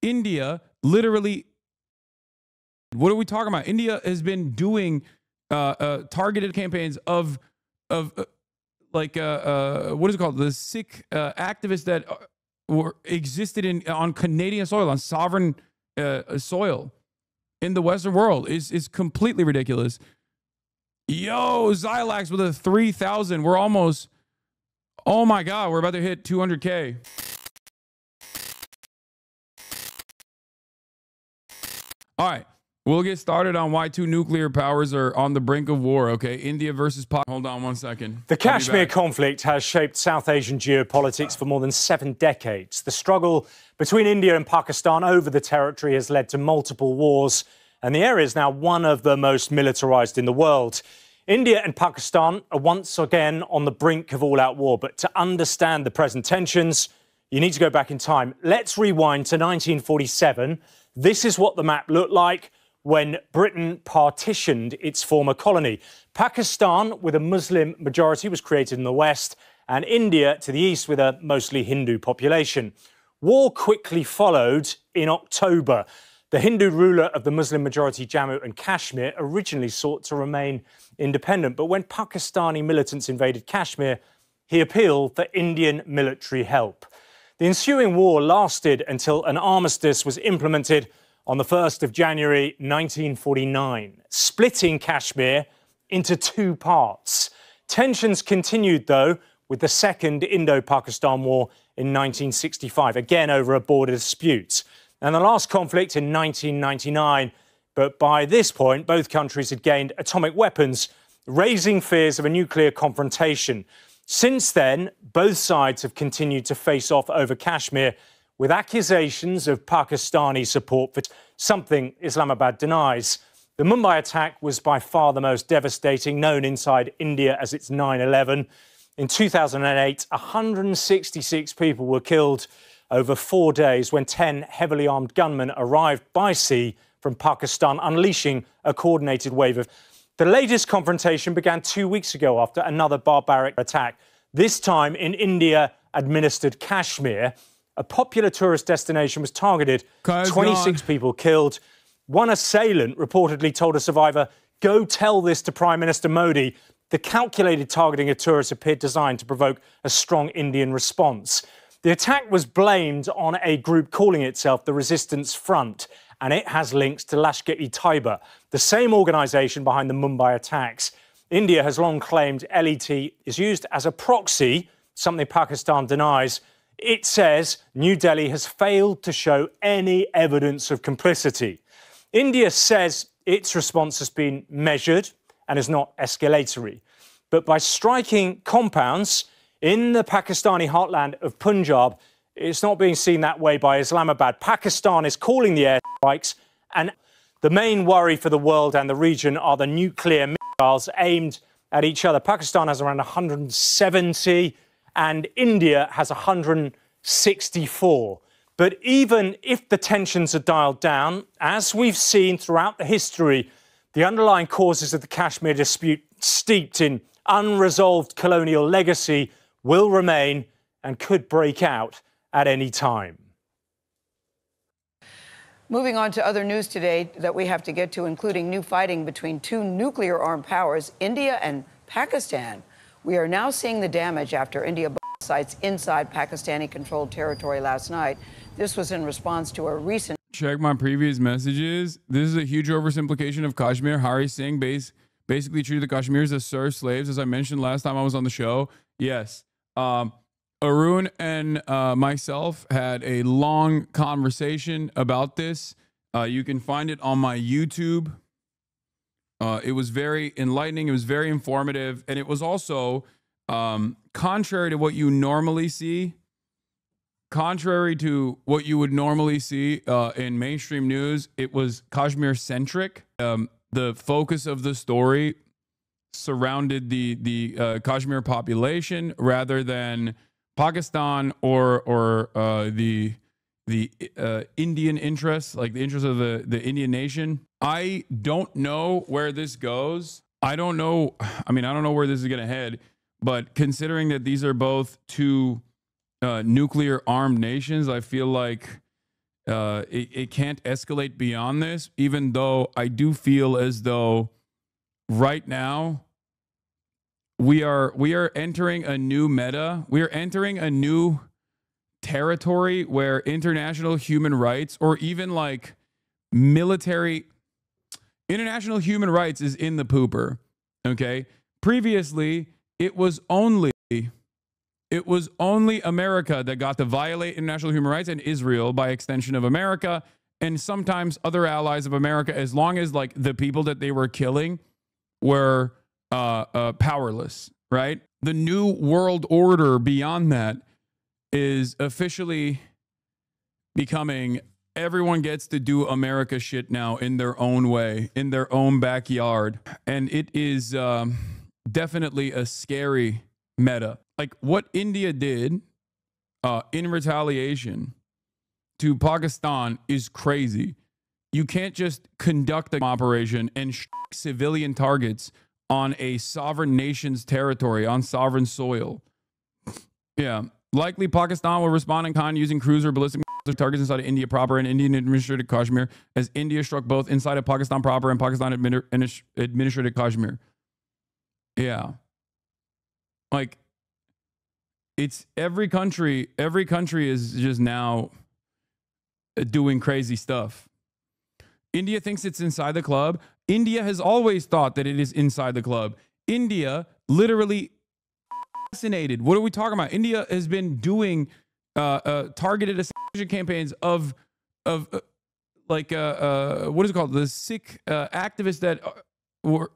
India literally, what are we talking about? India has been doing targeted campaigns of what is it called? The Sikh activists that existed on Canadian soil, on sovereign soil in the Western world is completely ridiculous. Yo, Xilax with a 3,000. We're almost, oh my God, we're about to hit 200K. All right, we'll get started on why two nuclear powers are on the brink of war, okay? India versus Pakistan. Hold on one second. The Kashmir conflict has shaped South Asian geopolitics for more than 7 decades. The struggle between India and Pakistan over the territory has led to multiple wars, and the area is now one of the most militarized in the world. India and Pakistan are once again on the brink of all-out war, but to understand the present tensions, you need to go back in time. Let's rewind to 1947. This is what the map looked like when Britain partitioned its former colony. Pakistan, with a Muslim majority, was created in the west, and India to the east with a mostly Hindu population. War quickly followed in October. The Hindu ruler of the Muslim-majority Jammu and Kashmir originally sought to remain independent, but when Pakistani militants invaded Kashmir, he appealed for Indian military help. The ensuing war lasted until an armistice was implemented on the 1st of January 1949, splitting Kashmir into 2 parts. Tensions continued, though, with the Second Indo-Pakistan War in 1965, again over a border dispute, and the last conflict in 1999. But by this point, both countries had gained atomic weapons, raising fears of a nuclear confrontation. Since then, both sides have continued to face off over Kashmir, with accusations of Pakistani support for something Islamabad denies. The Mumbai attack was by far the most devastating, known inside India as its 9/11. In 2008, 166 people were killed over 4 days when 10 heavily armed gunmen arrived by sea from Pakistan, unleashing a coordinated wave of... The latest confrontation began 2 weeks ago after another barbaric attack, this time in India-administered Kashmir. A popular tourist destination was targeted, 26 people killed. One assailant reportedly told a survivor, "Go tell this to Prime Minister Modi." The calculated targeting of tourists appeared designed to provoke a strong Indian response. The attack was blamed on a group calling itself the Resistance Front, and it has links to Lashkar-e-Taiba, the same organisation behind the Mumbai attacks. India has long claimed LET is used as a proxy, something Pakistan denies. It says New Delhi has failed to show any evidence of complicity. India says its response has been measured and is not escalatory. But by striking compounds in the Pakistani heartland of Punjab, it's not being seen that way by Islamabad. Pakistan is calling the air strikes, and the main worry for the world and the region are the nuclear missiles aimed at each other. Pakistan has around 170, and India has 164. But even if the tensions are dialed down, as we've seen throughout the history, the underlying causes of the Kashmir dispute, steeped in unresolved colonial legacy, will remain and could break out at any time. Moving on to other news today that we have to get to, including new fighting between 2 nuclear-armed powers, India and Pakistan. We are now seeing the damage after India bombed sites inside Pakistani-controlled territory last night. This was in response to a recent... Check my previous messages. This is a huge oversimplification of Kashmir. Hari Singh basically treated the Kashmiris as serf slaves, as I mentioned last time I was on the show. Yes. Arun and myself had a long conversation about this. You can find it on my YouTube. It was very enlightening. It was very informative. And it was also contrary to what you normally see. Contrary to what you would normally see in mainstream news, it was Kashmir-centric. The focus of the story surrounded the Kashmir population rather than Pakistan or the Indian interests, like the interests of the Indian nation. I don't know where this goes. I don't know. I mean, I don't know where this is going to head. But considering that these are both 2 nuclear armed nations, I feel like It can't escalate beyond this, even though I do feel as though right now we are entering a new meta. We are entering a new territory where international human rights, or even like international human rights, is in the pooper. Okay. Previously, it was only America that got to violate international human rights, and Israel, by extension of America, and sometimes other allies of America, as long as like the people that they were killing were powerless, right? The new world order beyond that is officially becoming everyone gets to do America shit now in their own way, in their own backyard. And it is definitely a scary meta. Like what India did in retaliation to Pakistan is crazy. You can't just conduct an operation and civilian targets on a sovereign nation's territory, on sovereign soil. Yeah. Likely Pakistan will respond in kind using cruiser ballistic targets inside of India proper and Indian administrated Kashmir, as India struck both inside of Pakistan proper and Pakistan administrated Kashmir. Yeah. Like, it's every country is just now doing crazy stuff. India thinks it's inside the club. India has always thought that it is inside the club. India literally assassinated. What are we talking about? India has been doing targeted assassination campaigns of what is it called? The Sikh activists that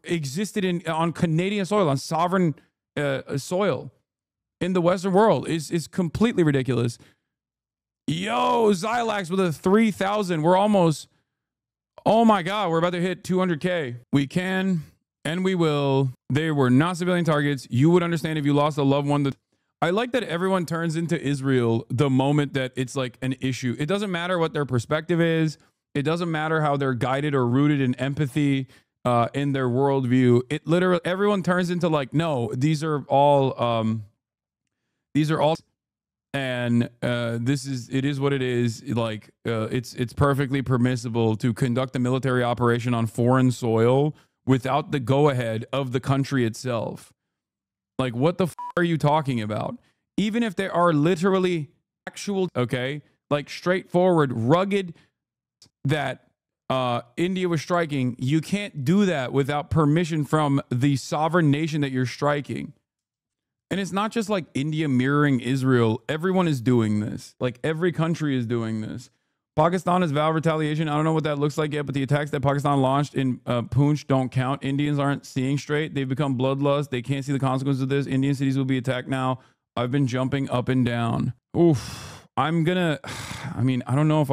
existed on Canadian soil, on sovereign soil in the Western world is completely ridiculous. Yo, Xilax with a 3,000. We're almost, oh my God, we're about to hit 200K. We can and we will. They were not civilian targets. You would understand if you lost a loved one. I like that everyone turns into Israel the moment that it's like an issue. It doesn't matter what their perspective is. It doesn't matter how they're guided or rooted in empathy in their worldview. It literally, everyone turns into like, no, these are all, and it is what it is. Like, it's perfectly permissible to conduct a military operation on foreign soil without the go-ahead of the country itself. Like, what the f are you talking about? Even if there are literally actual, okay, like straightforward, rugged that India was striking, you can't do that without permission from the sovereign nation that you're striking. And it's not just like India mirroring Israel. Everyone is doing this. Like, every country is doing this. Pakistan has vowed retaliation. I don't know what that looks like yet, but the attacks that Pakistan launched in Poonch don't count. Indians aren't seeing straight. They've become bloodlust. They can't see the consequences of this. Indian cities will be attacked now. I've been jumping up and down. Oof. I mean, I don't know if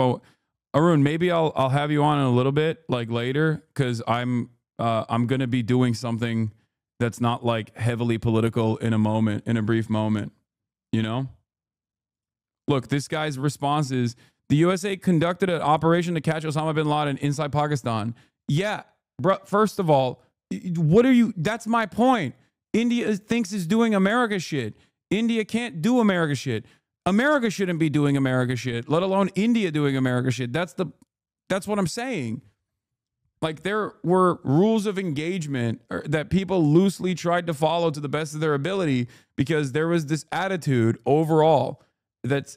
Arun, maybe I'll have you on in a little bit, like later, because I'm going to be doing something that's not like heavily political in a brief moment, you know? Look, this guy's response is, the USA conducted an operation to catch Osama bin Laden inside Pakistan. Yeah, bro. First of all, that's my point. India thinks it's doing America shit. India can't do America shit. America shouldn't be doing America shit, let alone India doing America shit. That's what I'm saying. Like, there were rules of engagement that people loosely tried to follow to the best of their ability, because there was this attitude overall that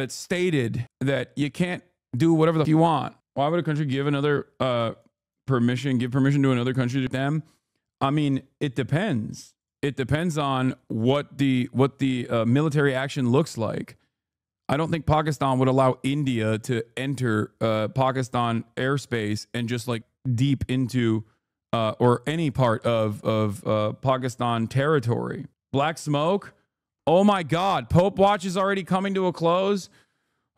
stated that you can't do whatever the f you want. Why would a country give permission to another country to them? I mean, it depends. It depends on what the military action looks like. I don't think Pakistan would allow India to enter Pakistan airspace and just like deep into or any part of Pakistan territory. Black smoke. Oh my God. Pope Watch is already coming to a close.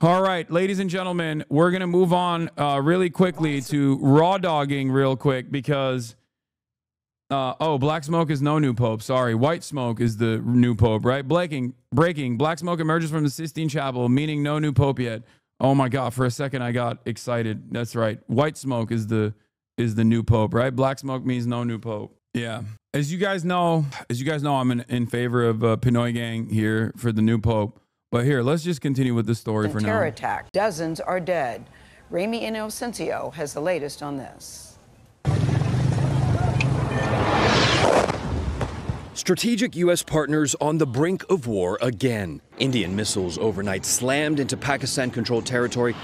All right, ladies and gentlemen, we're going to move on really quickly to raw dogging real quick, because Black smoke is no new pope. Sorry. White smoke is the new pope, right? Breaking. Black smoke emerges from the Sistine Chapel, meaning no new pope yet. Oh my God. For a second, I got excited. That's right. White smoke is the new pope, right? Black smoke means no new pope. Yeah. As you guys know, I'm in favor of Pinoy gang here for the new pope. But here, let's just continue with the story for now. Terror attack. Dozens are dead. Ramy Inocencio has the latest on this. Strategic U.S. partners on the brink of war again. Indian missiles overnight slammed into Pakistan-controlled territory.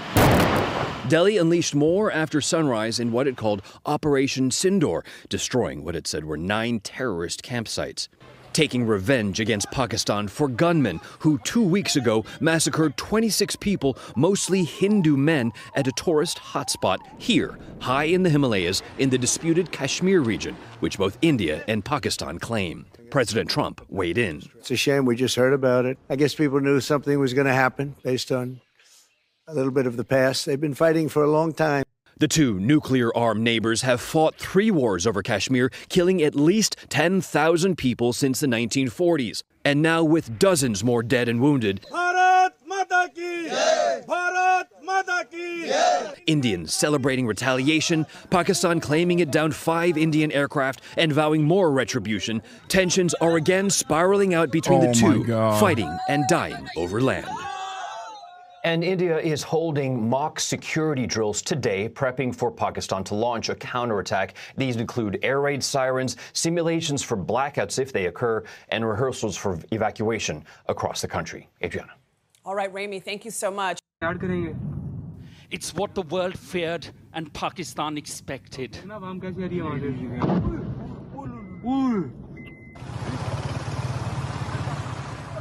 Delhi unleashed more after sunrise in what it called Operation Sindoor, destroying what it said were 9 terrorist campsites. Taking revenge against Pakistan for gunmen who 2 weeks ago massacred 26 people, mostly Hindu men, at a tourist hotspot here, high in the Himalayas, in the disputed Kashmir region, which both India and Pakistan claim. President Trump weighed in. It's a shame we just heard about it. I guess people knew something was going to happen based on a little bit of the past. They've been fighting for a long time. The two nuclear-armed neighbors have fought 3 wars over Kashmir, killing at least 10,000 people since the 1940s. And now with dozens more dead and wounded, Bharat Mata ki Jai! Bharat Mata ki Jai! Indians celebrating retaliation, Pakistan claiming it downed 5 Indian aircraft and vowing more retribution. Tensions are again spiraling out between the two, fighting and dying over land. And India is holding mock security drills today, prepping for Pakistan to launch a counterattack. These include air raid sirens, simulations for blackouts if they occur, and rehearsals for evacuation across the country. Adriana. All right, Ramy, thank you so much. It's what the world feared and Pakistan expected.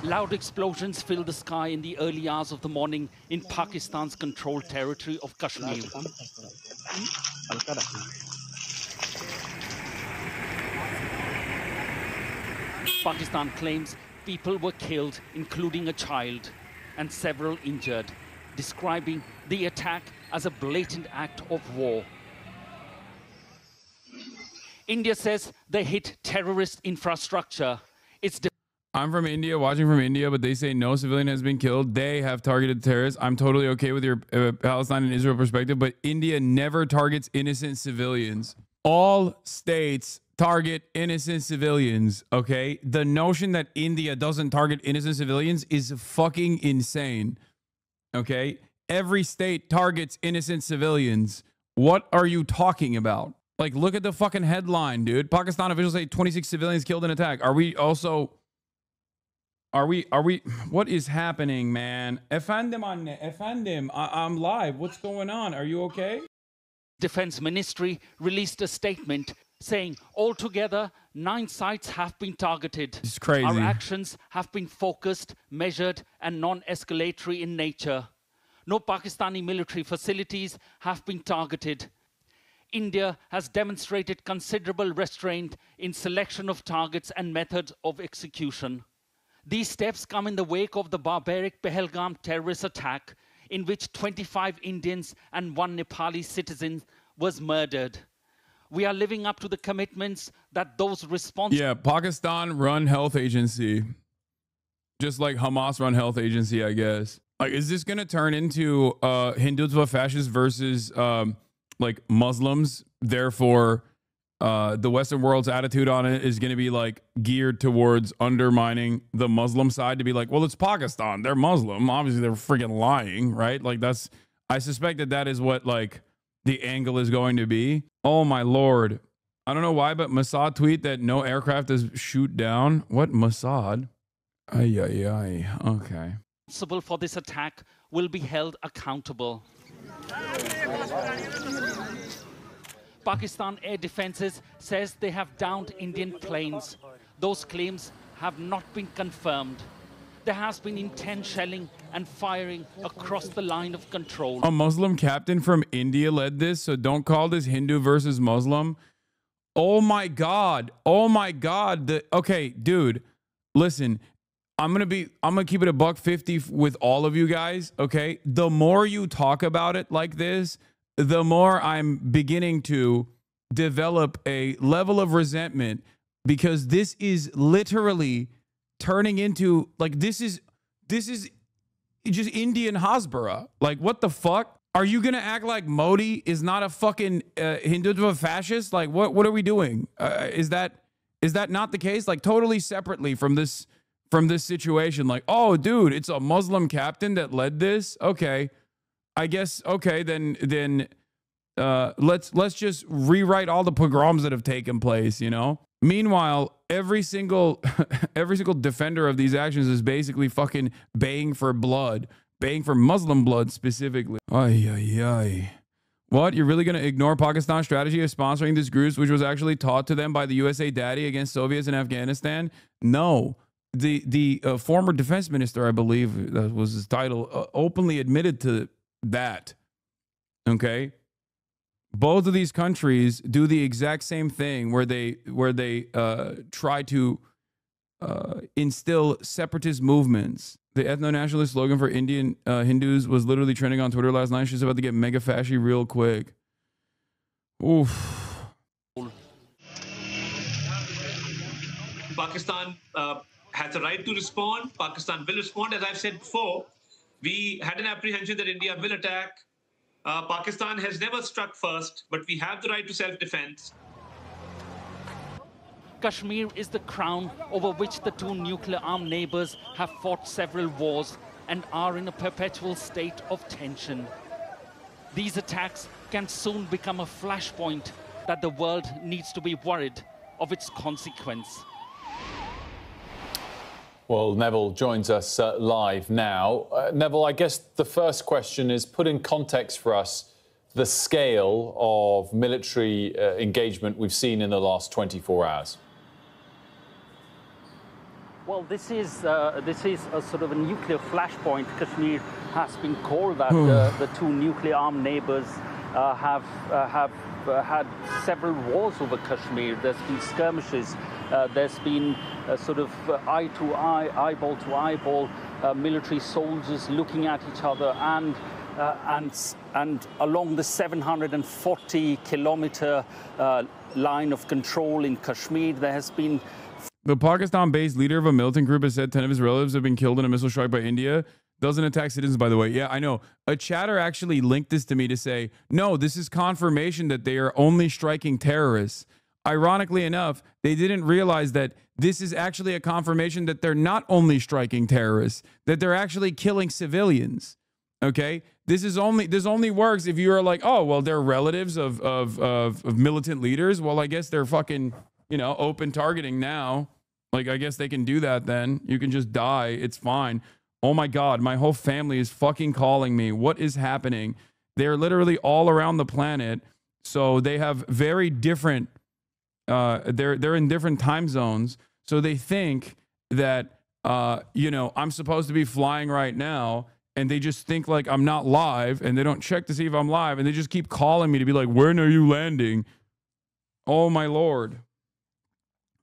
Loud explosions filled the sky in the early hours of the morning in Pakistan's controlled territory of Kashmir. Pakistan claims people were killed, including a child, and several injured, describing the attack as a blatant act of war. India says they hit terrorist infrastructure. I'm from India, watching from India, but they say no civilian has been killed. They have targeted terrorists. I'm totally okay with your Palestine and Israel perspective, but India never targets innocent civilians. All states target innocent civilians, okay? The notion that India doesn't target innocent civilians is fucking insane, okay? Every state targets innocent civilians. What are you talking about? Like, look at the fucking headline, dude. Pakistan officials say 26 civilians killed in attack. Are we, what is happening, man? Efendim, I'm live. What's going on? Are you okay? Defense Ministry released a statement saying altogether 9 sites have been targeted. It's crazy. Our actions have been focused, measured, and non-escalatory in nature. No Pakistani military facilities have been targeted. India has demonstrated considerable restraint in selection of targets and methods of execution. These steps come in the wake of the barbaric Pahalgam terrorist attack, in which 25 Indians and 1 Nepali citizen was murdered. We are living up to the commitments that those responsible... Yeah, Pakistan run health agency. Just like Hamas run health agency, I guess. Like, is this going to turn into Hindutva fascists versus like Muslims? Therefore... the Western world's attitude on it is going to be like geared towards undermining the Muslim side to be like, well, it's Pakistan. They're Muslim. Obviously, they're freaking lying, right? Like that's, I suspect that that is what like the angle is going to be. Oh my Lord. I don't know why, but Mossad tweet that no aircraft is shoot down. What Mossad? Ay, ay, ay. Okay. Responsible for this attack will be held accountable. Pakistan Air Defenses says they have downed Indian planes. Those claims have not been confirmed. There has been intense shelling and firing across the line of control. A Muslim captain from India led this, so don't call this Hindu versus Muslim. Oh my God. Oh my God. Okay, dude, listen, I'm gonna keep it $150 with all of you guys, okay? The more you talk about it like this, the more I'm beginning to develop a level of resentment, because this is literally turning into like, this is just Indian Hasbara. Like, what the fuck? Are you gonna act like Modi is not a fucking Hindutva fascist? Like, what are we doing? Is that not the case? Like, totally separately from this from this situation. Like, oh, dude, it's a Muslim captain that led this. Okay, I guess. Okay, then let's just rewrite all the pogroms that have taken place. You know. Meanwhile, every single defender of these actions is basically fucking baying for blood, baying for Muslim blood specifically. Ay ay ay. What? You're really going to ignore Pakistan's strategy of sponsoring these groups, which was actually taught to them by the USA Daddy against Soviets in Afghanistan? No. The former defense minister, I believe that was his title, openly admitted to that. Okay? Both of these countries do the exact same thing where they try to instill separatist movements. The ethno-nationalist slogan for Indian Hindus was literally trending on Twitter last night. She's about to get mega fashy real quick. Oof. Pakistan has a right to respond. Pakistan will respond. As I've said before, we had an apprehension that India will attack. Pakistan has never struck first, but we have the right to self-defense. Kashmir is the crown over which the two nuclear-armed neighbors have fought several wars and are in a perpetual state of tension. These attacks can soon become a flashpoint that the world needs to be worried of its consequence. Well, Neville joins us live now. Neville, I guess the first question is put in context for us the scale of military engagement we've seen in the last 24 hours. Well, this is a sort of a nuclear flashpoint. Kashmir has been called that. The two nuclear-armed neighbors have had several wars over Kashmir. There's been skirmishes. There's been sort of eye-to-eye, eyeball-to-eyeball military soldiers looking at each other, and along the 740-kilometer line of control in Kashmir, there has been. The Pakistan-based leader of a militant group has said 10 of his relatives have been killed in a missile strike by India. Doesn't attack citizens, by the way. Yeah, I know. A chatter actually linked this to me to say, no, this is confirmation that they are only striking terrorists. Ironically enough, they didn't realize that this is actually a confirmation that they're not only striking terrorists, that they're actually killing civilians. Okay? This only works if you are like, oh, well, they're relatives of militant leaders. Well, I guess they're fucking, open targeting now. Like, I guess they can do that then. You can just die. It's fine. Oh my God, my whole family is fucking calling me. What is happening? They're literally all around the planet. So they have very different, they're in different time zones. So they think that, I'm supposed to be flying right now. And they just think like I'm not live. And they don't check to see if I'm live. And they just keep calling me to be like, when are you landing? Oh my Lord.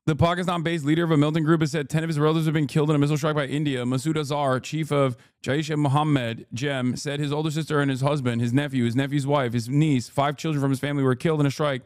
The Pakistan-based leader of a militant group has said 10 of his relatives have been killed in a missile strike by India. Masood Azhar, chief of Jaish-e-Mohammed, Jem, said his older sister and his husband, his nephew, his nephew's wife, his niece, 5 children from his family were killed in a strike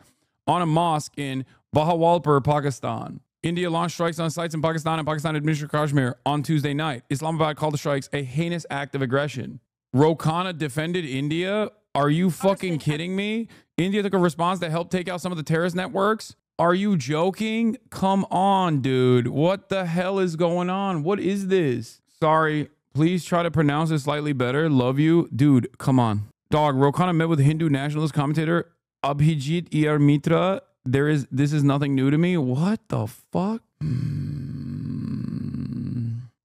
on a mosque in Bahawalpur, Pakistan. India launched strikes on sites in Pakistan and Pakistan-administered Kashmir on Tuesday night. Islamabad called the strikes a heinous act of aggression. Ro Khanna defended India? Are you fucking kidding me? India took a response that helped take out some of the terrorist networks? Are you joking? Come on, dude. What the hell is going on? What is this? Sorry. Please try to pronounce it slightly better. Love you. Dude, come on. Dog, Ro Khanna met with Hindu nationalist commentator Abhijit Iyar Mitra. This is nothing new to me. What the fuck?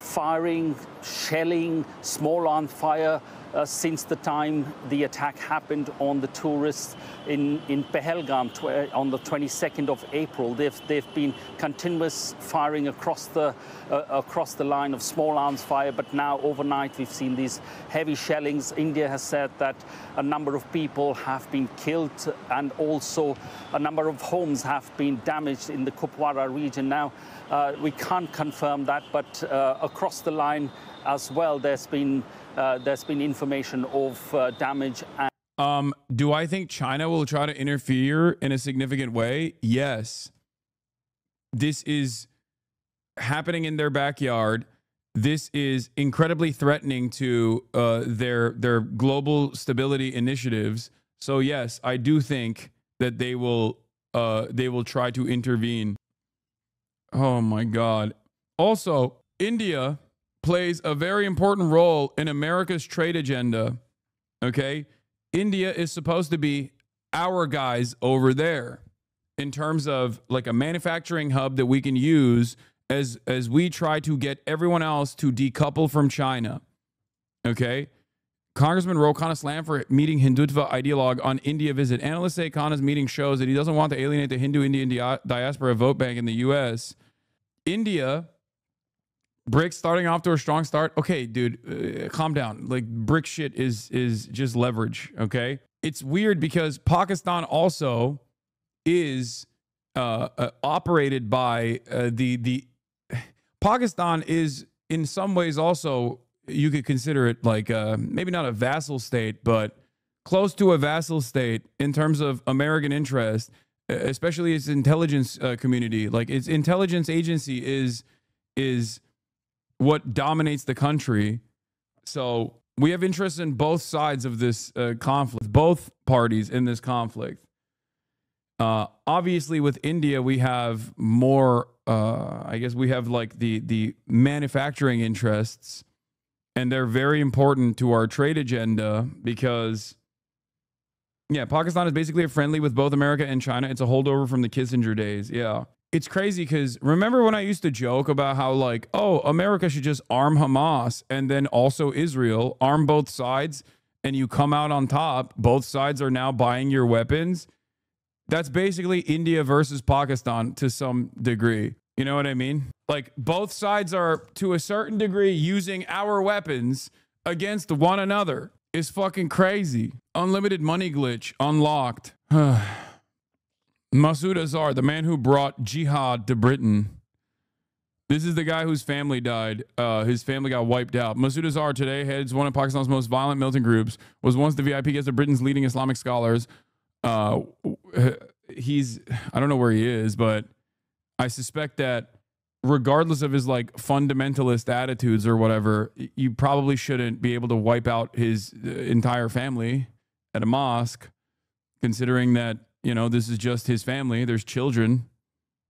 Firing, shelling, small arms fire since the time the attack happened on the tourists in Pahalgam on the 22nd of April. They've been continuous firing across the line of small arms fire, but now overnight we've seen these heavy shellings. India has said that a number of people have been killed and also a number of homes have been damaged in the Kupwara region. Now, we can't confirm that, but across the line as well, there's been information of damage. Do I think China will try to interfere in a significant way? Yes. This is happening in their backyard. This is incredibly threatening to their global stability initiatives. So yes, I do think that they will try to intervene. Oh my God. Also, India plays a very important role in America's trade agenda. Okay? India is supposed to be our guys over there in terms of like a manufacturing hub that we can use as we try to get everyone else to decouple from China. Okay? Congressman Ro Khanna slammed for meeting Hindutva ideologue on India visit. Analysts say Khanna's meeting shows that he doesn't want to alienate the Hindu Indian diaspora vote bank in the U.S. India, BRICS starting off to a strong start. Okay, dude, calm down. Like, BRICS shit is just leverage, okay? It's weird because Pakistan also is operated by the Pakistan is in some ways also, you could consider it like maybe not a vassal state, but close to a vassal state in terms of American interest, especially its intelligence community. Like its intelligence agency is what dominates the country. So we have interest in both sides of this conflict, both parties in this conflict. Obviously, with India, we have more, I guess we have like the manufacturing interests. And they're very important to our trade agenda because, yeah, Pakistan is basically a friendly with both America and China. It's a holdover from the Kissinger days. Yeah. It's crazy because remember when I used to joke about how like, oh, America should just arm Hamas and then also Israel, arm both sides, and you come out on top. Both sides are now buying your weapons. That's basically India versus Pakistan to some degree. You know what I mean? Like both sides are to a certain degree using our weapons against one another. It's fucking crazy. Unlimited money glitch unlocked. Masood Azhar, the man who brought jihad to Britain. This is the guy whose family died. His family got wiped out. Masood Azhar today heads one of Pakistan's most violent militant groups, was once the VIP guest of Britain's leading Islamic scholars. He's, I don't know where he is, but I suspect that regardless of his like fundamentalist attitudes or whatever, you probably shouldn't be able to wipe out his entire family at a mosque, considering that, you know, this is just his family. There's children.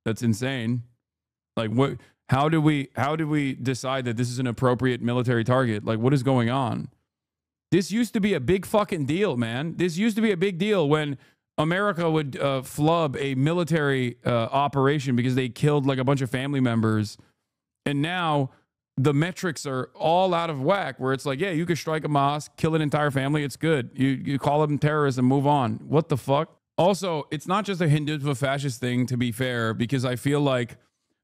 That's insane. Like what, how do we decide that this is an appropriate military target? Like what is going on? This used to be a big fucking deal, man. This used to be a big deal when America would flub a military operation because they killed like a bunch of family members. And now the metrics are all out of whack where it's like, yeah, you could strike a mosque, kill an entire family. It's good. You call them terrorists and move on. What the fuck? Also, it's not just a Hindutva fascist thing, to be fair, because I feel like,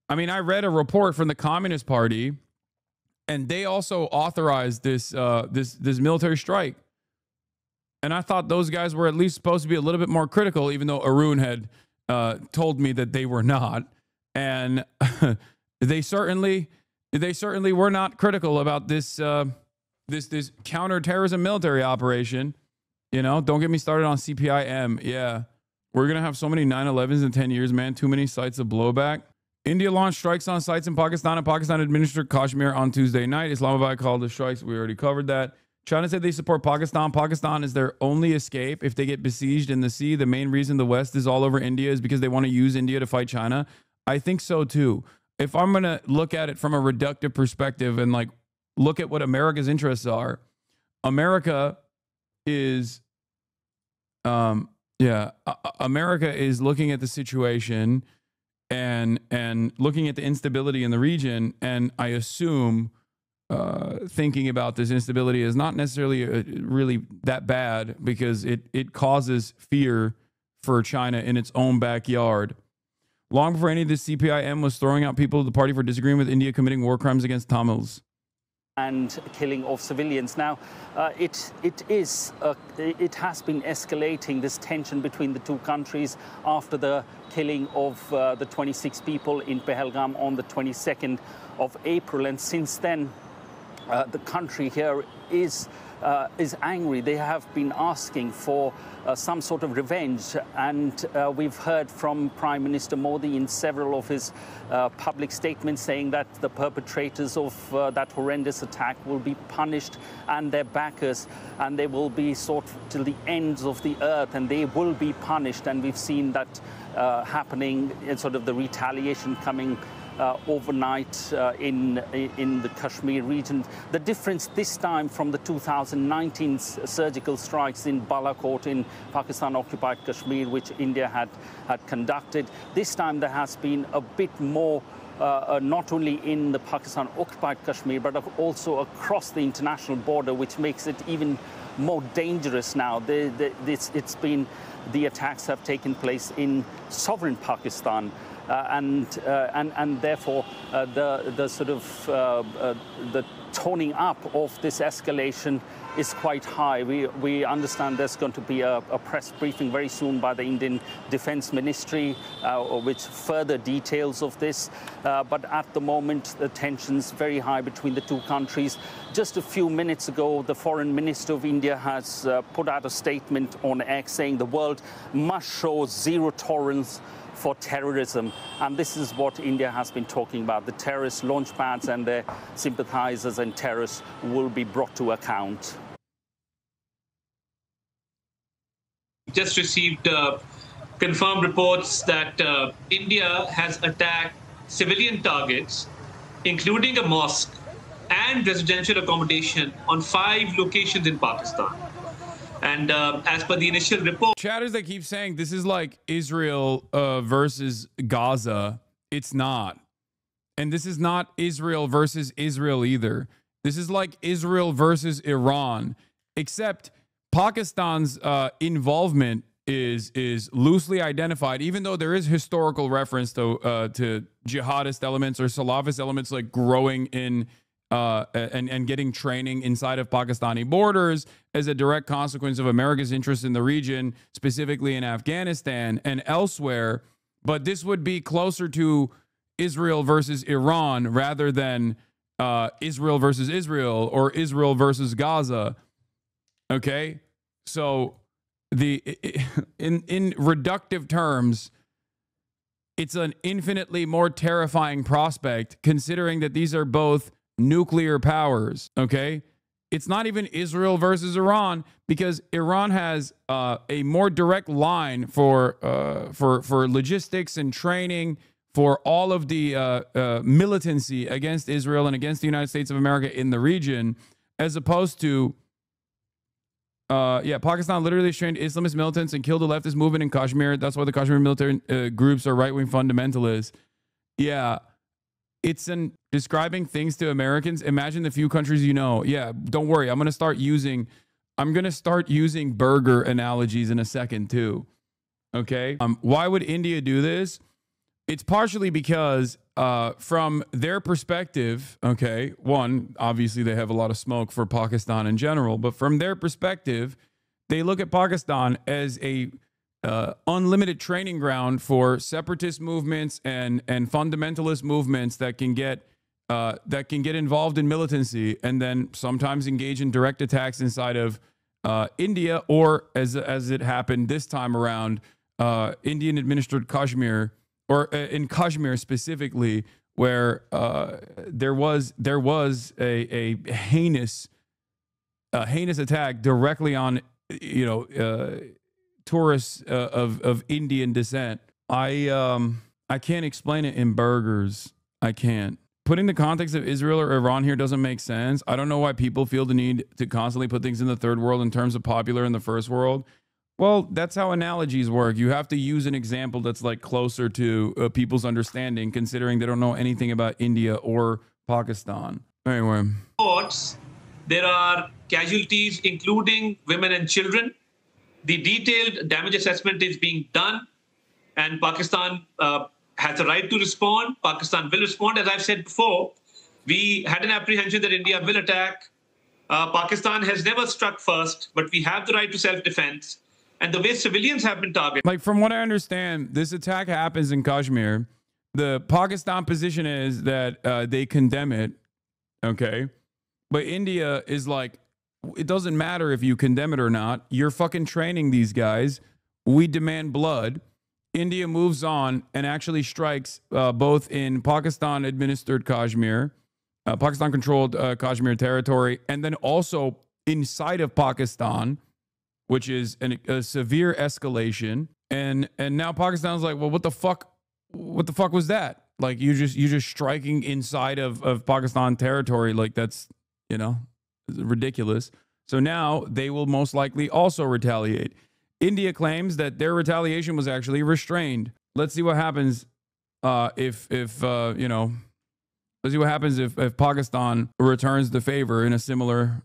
I mean, I read a report from the Communist Party and they also authorized this military strike. And I thought those guys were at least supposed to be a little bit more critical, even though Arun had told me that they were not. And they certainly were not critical about this this counterterrorism military operation. You know, don't get me started on CPIM. Yeah, we're gonna have so many 9/11s in 10 years, man. Too many sites of blowback. India launched strikes on sites in Pakistan, and Pakistan administered Kashmir on Tuesday night. Islamabad called the strikes. We already covered that. China said they support Pakistan. Pakistan is their only escape if they get besieged in the sea. The main reason the West is all over India is because they want to use India to fight China. I think so too. If I'm going to look at it from a reductive perspective and like look at what America's interests are, America is, America is looking at the situation and looking at the instability in the region, and I assume thinking about this instability is not necessarily really that bad because it causes fear for China in its own backyard. Long before any of this, CPIM was throwing out people to the party for disagreeing with India committing war crimes against Tamils and killing of civilians. Now, it has been escalating, this tension between the two countries after the killing of the 26 people in Pahalgam on the 22nd of April, and since then, the country here is angry. They have been asking for some sort of revenge, and we've heard from Prime Minister Modi in several of his public statements saying that the perpetrators of that horrendous attack will be punished, and their backers, and they will be sought till the ends of the earth, and they will be punished. And we've seen that happening, and sort of the retaliation coming overnight in the Kashmir region. The difference this time from the 2019 surgical strikes in Balakot in Pakistan-occupied Kashmir, which India had conducted, this time there has been a bit more not only in the Pakistan-occupied Kashmir, but also across the international border, which makes it even more dangerous now. The attacks have taken place in sovereign Pakistan, and therefore the sort of the toning up of this escalation is quite high. We understand there's going to be a press briefing very soon by the Indian Defense Ministry, which further details of this. But at the moment, the tension's very high between the two countries. Just a few minutes ago, the Foreign Minister of India has put out a statement on X saying the world must show zero tolerance for terrorism. And this is what India has been talking about. The terrorist launch pads and their sympathizers and terrorists will be brought to account. Just received confirmed reports that India has attacked civilian targets, including a mosque and residential accommodation on 5 locations in Pakistan. And as per the initial report, chatters that keep saying this is like Israel versus Gaza. It's not. And this is not Israel versus Israel either. This is like Israel versus Iran, except Pakistan's involvement is loosely identified, even though there is historical reference to jihadist elements or Salafist elements like growing in and getting training inside of Pakistani borders as a direct consequence of America's interest in the region, specifically in Afghanistan and elsewhere. But this would be closer to Israel versus Iran rather than Israel versus Israel or Israel versus Gaza. Okay, so in reductive terms, it's an infinitely more terrifying prospect considering that these are both nuclear powers. Okay, it's not even Israel versus Iran because Iran has a more direct line for logistics and training for all of the militancy against Israel and against the United States of America in the region, as opposed to Pakistan literally trained Islamist militants and killed the leftist movement in Kashmir. That's why the Kashmir military groups are right-wing fundamentalists. Yeah, it's describing things to Americans. Imagine the few countries you know. Yeah, don't worry. I'm gonna start using burger analogies in a second too. Okay. Why would India do this? It's partially because from their perspective, okay, one, obviously they have a lot of smoke for Pakistan in general, but from their perspective, they look at Pakistan as a unlimited training ground for separatist movements and fundamentalist movements that can get involved in militancy and then sometimes engage in direct attacks inside of India, or as it happened this time around, Indian administered Kashmir, or in Kashmir specifically, where there was a heinous attack directly on tourists of Indian descent. I can't explain it in burgers. I can't. Putting the context of Israel or Iran here doesn't make sense. I don't know why people feel the need to constantly put things in the third world in terms of popular in the first world. Well, that's how analogies work. You have to use an example that's like closer to people's understanding, considering they don't know anything about India or Pakistan. Anyway. There are casualties, including women and children. The detailed damage assessment is being done, and Pakistan has a right to respond. Pakistan will respond. As I've said before, we had an apprehension that India will attack. Pakistan has never struck first, but we have the right to self-defense. And the way civilians have been targeted. Like, from what I understand, this attack happens in Kashmir. The Pakistan position is that they condemn it, okay? But India is like, it doesn't matter if you condemn it or not. You're fucking training these guys. We demand blood. India moves on and actually strikes both in Pakistan-administered Kashmir, Pakistan-controlled Kashmir territory, and then also inside of Pakistan, which is a severe escalation. And now Pakistan's like, well, what the fuck was that? Like you just striking inside of Pakistan territory. Like that's, you know, ridiculous. So now they will most likely also retaliate. India claims that their retaliation was actually restrained. Let's see what happens if you know. Let's see what happens if Pakistan returns the favor in a similar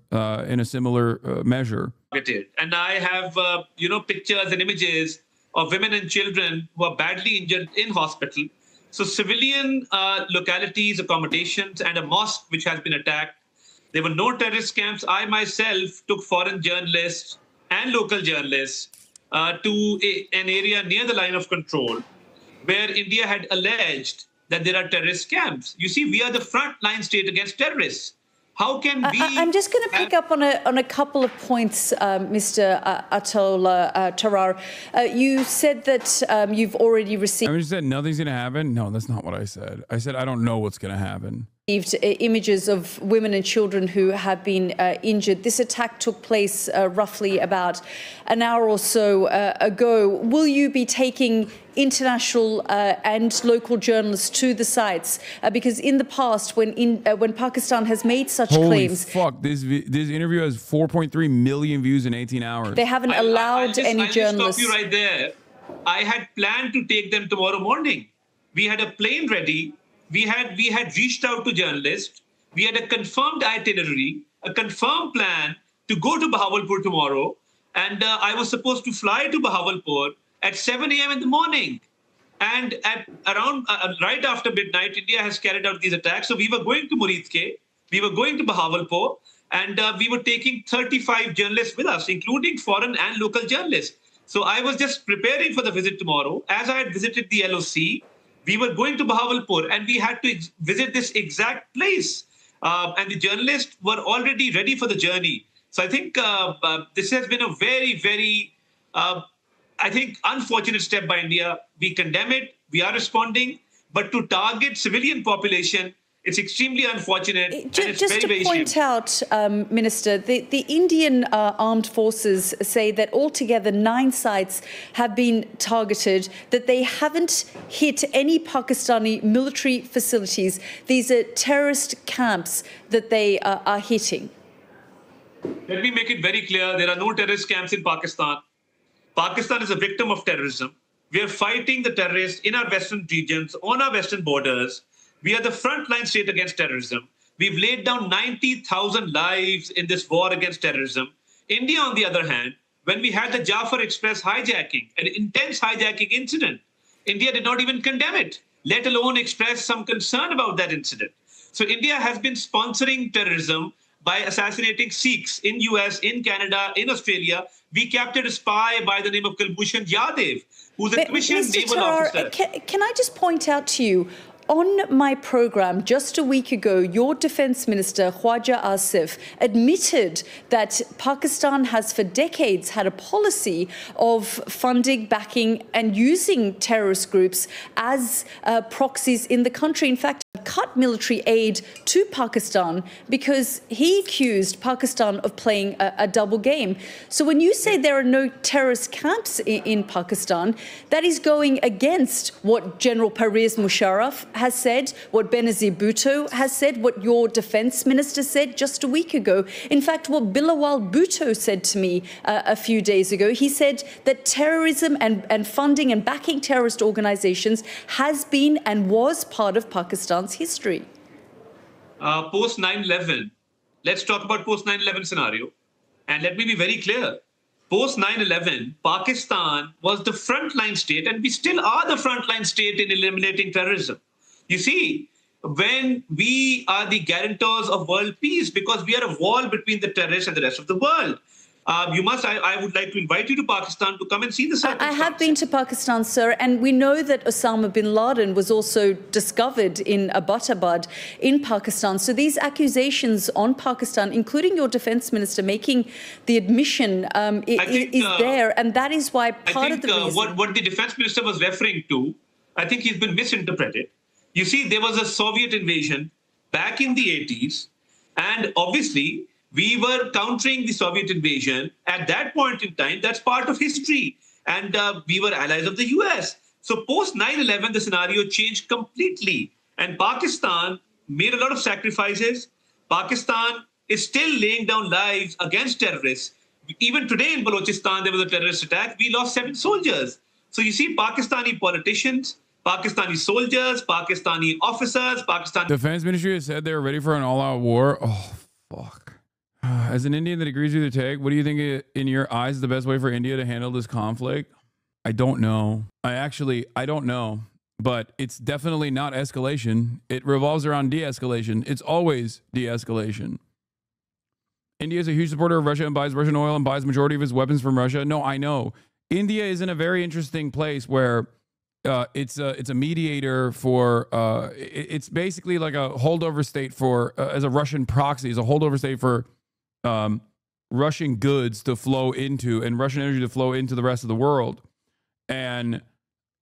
measure. And I have you know, pictures and images of women and children who are badly injured in hospital. So civilian localities, accommodations, and a mosque which has been attacked. There were no terrorist camps. I myself took foreign journalists and local journalists to an area near the line of control where India had alleged that there are terrorist camps. You see, we are the frontline state against terrorists. How can we... I'm just going to pick up on a couple of points, Mr. Atul Tarar. You said that you've already received... I just said nothing's going to happen? No, that's not what I said. I said I don't know what's going to happen. Images of women and children who have been injured. This attack took place roughly about an hour or so ago. Will you be taking international and local journalists to the sites? Because in the past, when Pakistan has made such claims... Holy fuck, this interview has 4.3 million views in 18 hours. They haven't allowed any journalists... I'll stop you right there. I had planned to take them tomorrow morning. We had a plane ready. We had reached out to journalists. We had a confirmed itinerary, a confirmed plan to go to Bahawalpur tomorrow. And I was supposed to fly to Bahawalpur at 7 a.m. in the morning. And at around right after midnight, India has carried out these attacks. So we were going to Muridke, we were going to Bahawalpur, and we were taking 35 journalists with us, including foreign and local journalists. So I was just preparing for the visit tomorrow. As I had visited the LOC, we were going to Bahawalpur, and we had to visit this exact place. And the journalists were already ready for the journey. So I think this has been a very, very, I think, unfortunate step by India. We condemn it. We are responding. But to target civilian population, it's extremely unfortunate. Just to point out, Minister, the Indian armed forces say that altogether 9 sites have been targeted, that they haven't hit any Pakistani military facilities. These are terrorist camps that they are hitting. Let me make it very clear. There are no terrorist camps in Pakistan. Pakistan is a victim of terrorism. We are fighting the terrorists in our western regions, on our western borders. We are the frontline state against terrorism. We've laid down 90,000 lives in this war against terrorism. India, on the other hand, when we had the Jafar Express hijacking, an intense hijacking incident, India did not even condemn it, let alone express some concern about that incident. So India has been sponsoring terrorism by assassinating Sikhs in US, in Canada, in Australia. We captured a spy by the name of Kulbhushan Yadav, who's a commissioned naval officer. Can I just point out to you, on my program just a week ago, your Defence Minister, Khwaja Asif, admitted that Pakistan has for decades had a policy of funding, backing and using terrorist groups as proxies in the country. In fact, cut military aid to Pakistan because he accused Pakistan of playing a double game. So when you say there are no terrorist camps in Pakistan, that is going against what General Pervez Musharraf has said, what Benazir Bhutto has said, what your defence minister said just a week ago. In fact, what Bilawal Bhutto said to me a few days ago, he said that terrorism and funding and backing terrorist organisations has been and was part of Pakistan's history. Post 9/11, let's talk about post 9/11 scenario. And let me be very clear. Post 9/11, Pakistan was the frontline state, and we still are the frontline state in eliminating terrorism. You see, when we are the guarantors of world peace, because we are a wall between the terrorists and the rest of the world. I would like to invite you to Pakistan to come and see the circumstances. I have been to Pakistan, sir, and we know that Osama bin Laden was also discovered in Abbottabad in Pakistan. So these accusations on Pakistan, including your defence minister making the admission, is there, and that is why part of the reason... What the defence minister was referring to, I think he's been misinterpreted. You see, there was a Soviet invasion back in the 80s, and obviously we were countering the Soviet invasion at that point in time. That's part of history. And we were allies of the US. So post 9/11, the scenario changed completely. And Pakistan made a lot of sacrifices. Pakistan is still laying down lives against terrorists. Even today in Balochistan, there was a terrorist attack. We lost 7 soldiers. So you see Pakistani politicians, Pakistani soldiers, Pakistani officers, Pakistan. Defense Ministry has said they're ready for an all-out war. Oh, fuck. As an Indian that agrees with your take, what do you think in your eyes is the best way for India to handle this conflict? I don't know. I don't know. But it's definitely not escalation. It revolves around de-escalation. It's always de-escalation. India is a huge supporter of Russia and buys Russian oil and buys the majority of its weapons from Russia. No, I know. India is in a very interesting place where it's a mediator for, it's basically like a holdover state for, as a Russian proxy, is a holdover state for Russian goods to flow into and Russian energy to flow into the rest of the world. And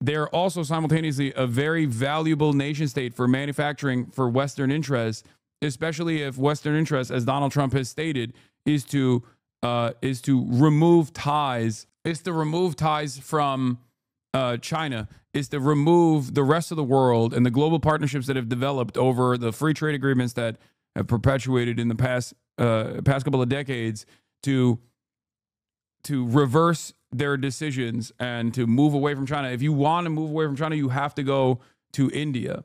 they're also simultaneously a very valuable nation state for manufacturing for Western interests, especially if Western interests, as Donald Trump has stated, is to remove ties, from China, is to remove the rest of the world and the global partnerships that have developed over the free trade agreements that have perpetuated in the past couple of decades to reverse their decisions and to move away from China. If you want to move away from China, you have to go to India.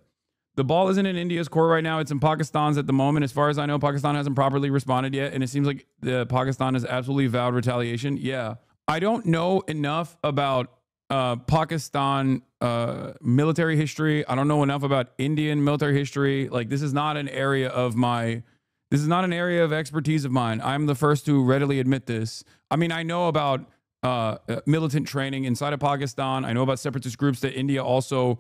The ball isn't in India's court right now. It's in Pakistan's at the moment. As far as I know, Pakistan hasn't properly responded yet, and it seems like Pakistan has absolutely vowed retaliation. Yeah. I don't know enough about Pakistan military history. I don't know enough about Indian military history. Like, this is not an area of expertise of mine. I'm the first to readily admit this. I mean, I know about militant training inside of Pakistan. I know about separatist groups that India also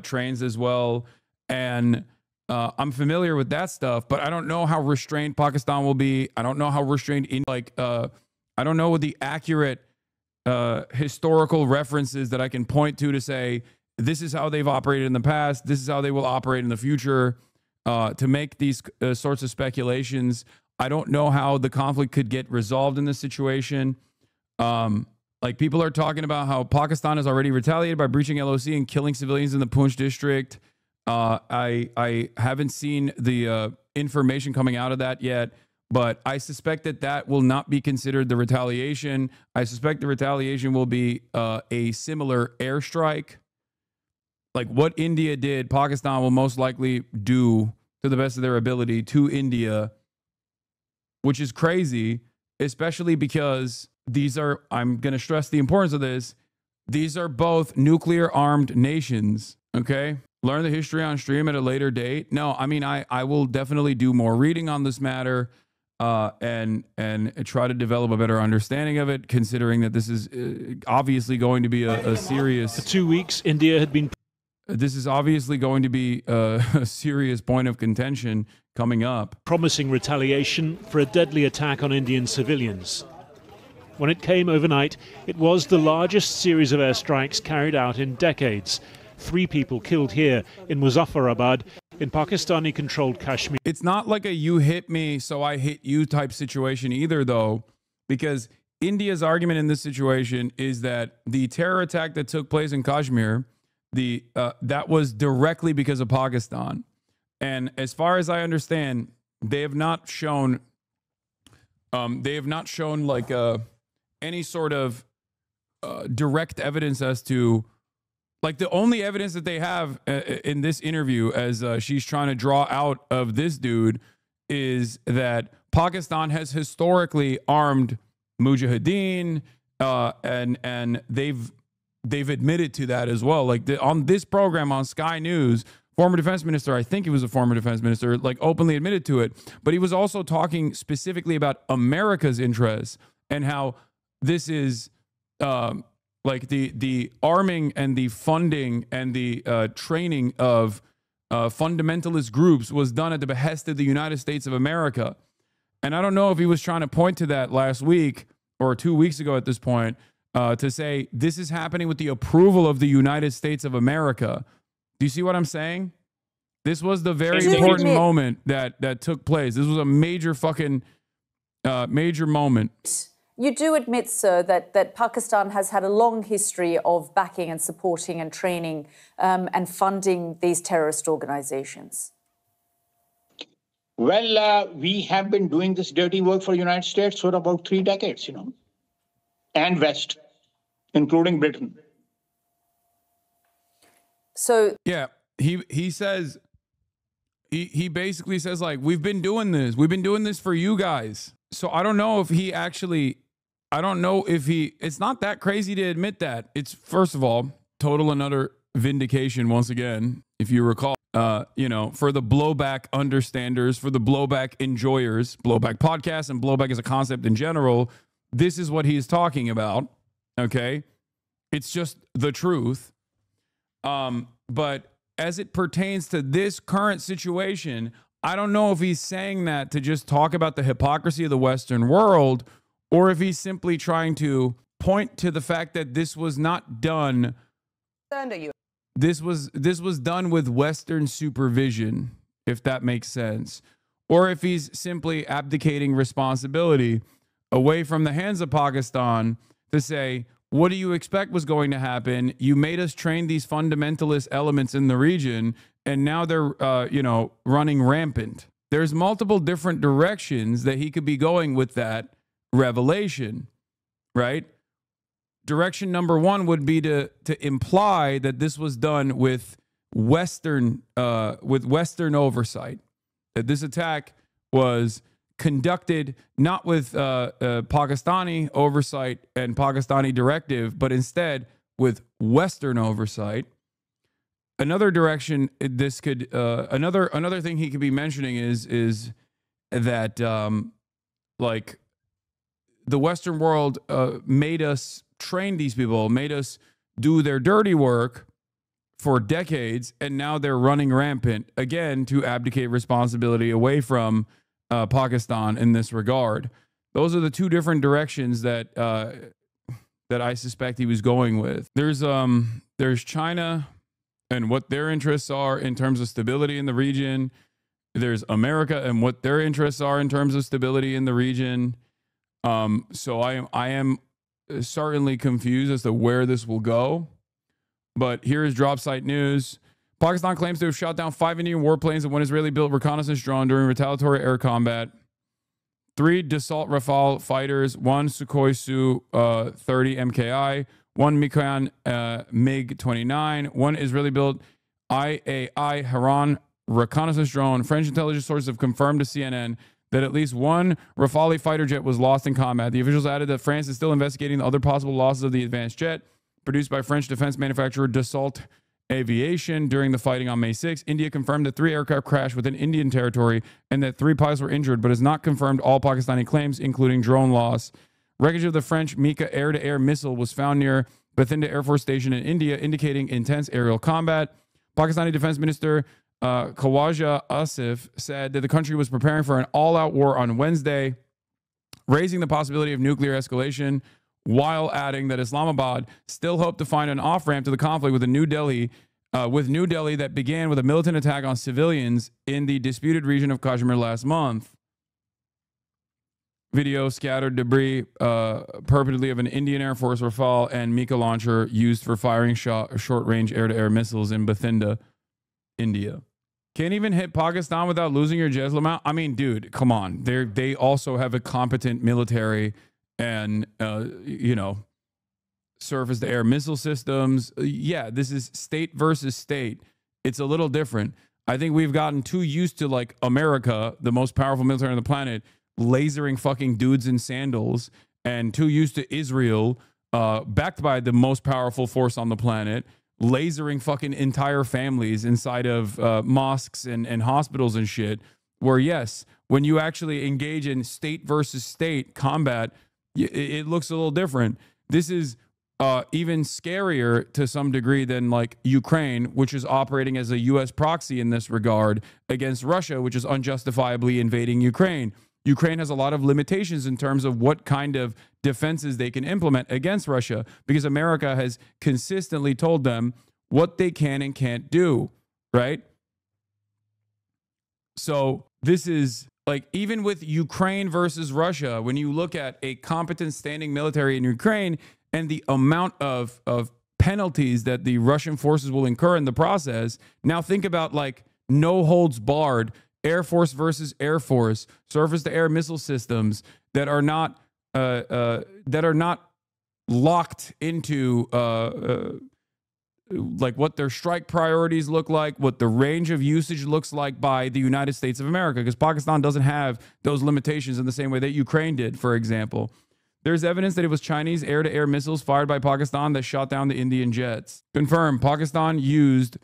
trains as well. And I'm familiar with that stuff, but I don't know how restrained Pakistan will be. I don't know how restrained I don't know what the accurate historical references that I can point to say, this is how they've operated in the past. This is how they will operate in the future. To make these sorts of speculations. I don't know how the conflict could get resolved in this situation. Like, people are talking about how Pakistan has already retaliated by breaching LOC and killing civilians in the Poonch district. I haven't seen the information coming out of that yet, but I suspect that will not be considered the retaliation. I suspect the retaliation will be a similar airstrike. Like what India did, Pakistan will most likely do to the best of their ability to India, which is crazy, especially because these are, I'm going to stress the importance of this, these are both nuclear armed nations, okay? Learn the history on stream at a later date. No, I mean, I will definitely do more reading on this matter and try to develop a better understanding of it, considering that this is obviously going to be a serious... For 2 weeks, India had been... This is obviously going to be a serious point of contention coming up. Promising retaliation for a deadly attack on Indian civilians. When it came overnight, it was the largest series of airstrikes carried out in decades. 3 people killed here in Muzaffarabad, in Pakistani-controlled Kashmir. It's not like a you hit me, so I hit you type situation either, though, because India's argument in this situation is that the terror attack that took place in Kashmir, that was directly because of Pakistan. And as far as I understand, they have not shown like any sort of direct evidence as to, like, the only evidence that they have in this interview, as she's trying to draw out of this dude, is that Pakistan has historically armed Mujahideen, and they've admitted to that as well. Like, on this program on Sky News, former defense minister, I think he was a former defense minister, like, openly admitted to it. But he was also talking specifically about America's interests and how this is like the arming and the funding and the training of fundamentalist groups was done at the behest of the United States of America. And I don't know if he was trying to point to that last week or 2 weeks ago at this point, to say this is happening with the approval of the United States of America. Do you see what I'm saying? This was the very important moment that took place. This was a major fucking major moment. You do admit, sir, that Pakistan has had a long history of backing and supporting and training and funding these terrorist organizations. Well, we have been doing this dirty work for the United States for about 3 decades, and West, including Britain. So yeah, he says, he basically says, like, we've been doing this for you guys. So I don't know if he actually, it's not that crazy to admit that. It's, first of all, total and utter vindication once again, if you recall. For the blowback understanders, for the blowback enjoyers, blowback podcasts and blowback as a concept in general, this is what he's talking about. Okay. It's just the truth. But as it pertains to this current situation, I don't know if he's saying that to just talk about the hypocrisy of the Western world, or if he's simply trying to point to the fact that this was not done. This was done with Western supervision, if that makes sense. Or if he's simply abdicating responsibility away from the hands of Pakistan to say, what do you expect was going to happen? You made us train these fundamentalist elements in the region, and now they're, running rampant. There's multiple different directions that he could be going with that revelation, right? Direction number one would be to imply that this was done with Western oversight, that this attack was conducted not with Pakistani oversight and Pakistani directive, but instead with Western oversight. Another direction this could, another thing he could be mentioning is that like the Western world made us train these people, made us do their dirty work for decades, and now they're running rampant again to abdicate responsibility away from Pakistan in this regard. Those are the two different directions that that I suspect he was going with. There's China and what their interests are in terms of stability in the region. There's America and what their interests are in terms of stability in the region. So I am certainly confused as to where this will go. But here is drop site news. Pakistan claims to have shot down 5 Indian warplanes and one Israeli-built reconnaissance drone during retaliatory air combat. 3 Dassault Rafale fighters, 1 Sukhoi Su-30 MKI, 1 Mikoyan MiG-29, 1 Israeli-built IAI Haran reconnaissance drone. French intelligence sources have confirmed to CNN that at least 1 Rafale fighter jet was lost in combat. The officials added that France is still investigating the other possible losses of the advanced jet produced by French defense manufacturer Dassault Aviation during the fighting on May 6. India confirmed that 3 aircraft crashed within Indian territory and that 3 pilots were injured, but has not confirmed all Pakistani claims, including drone loss. Wreckage of the French Mika air-to-air missile was found near Bathinda Air Force Station in India, indicating intense aerial combat. Pakistani Defense Minister Khawaja Asif said that the country was preparing for an all-out war on Wednesday, raising the possibility of nuclear escalation, while adding that Islamabad still hoped to find an off-ramp to the conflict with New Delhi that began with a militant attack on civilians in the disputed region of Kashmir last month. Video scattered debris purportedly of an Indian Air Force Rafale and Mika launcher used for firing short-range air-to-air missiles in Bathinda, India. Can't even hit Pakistan without losing your Jaisalama. I mean, dude, come on. They also have a competent military and, surface-to-air missile systems. Yeah, this is state versus state. It's a little different. I think we've gotten too used to, like, America, the most powerful military on the planet, lasering fucking dudes in sandals, and too used to Israel, backed by the most powerful force on the planet, lasering fucking entire families inside of mosques and hospitals and shit, where, yes, when you actually engage in state versus state combat, it looks a little different. This is even scarier to some degree than like Ukraine, which is operating as a U.S. proxy in this regard against Russia, which is unjustifiably invading Ukraine. Ukraine has a lot of limitations in terms of what kind of defenses they can implement against Russia, because America has consistently told them what they can and can't do, right? So this is Like, even with Ukraine versus Russia, when you look at a competent standing military in Ukraine and the amount of penalties that the Russian forces will incur in the process, now think about like no holds barred, Air Force versus Air Force, surface to air missile systems that are not locked into like what their strike priorities look like, what the range of usage looks like by the United States of America, because Pakistan doesn't have those limitations in the same way that Ukraine did, for example. There's evidence that it was Chinese air-to-air missiles fired by Pakistan that shot down the Indian jets. Confirmed, Pakistan used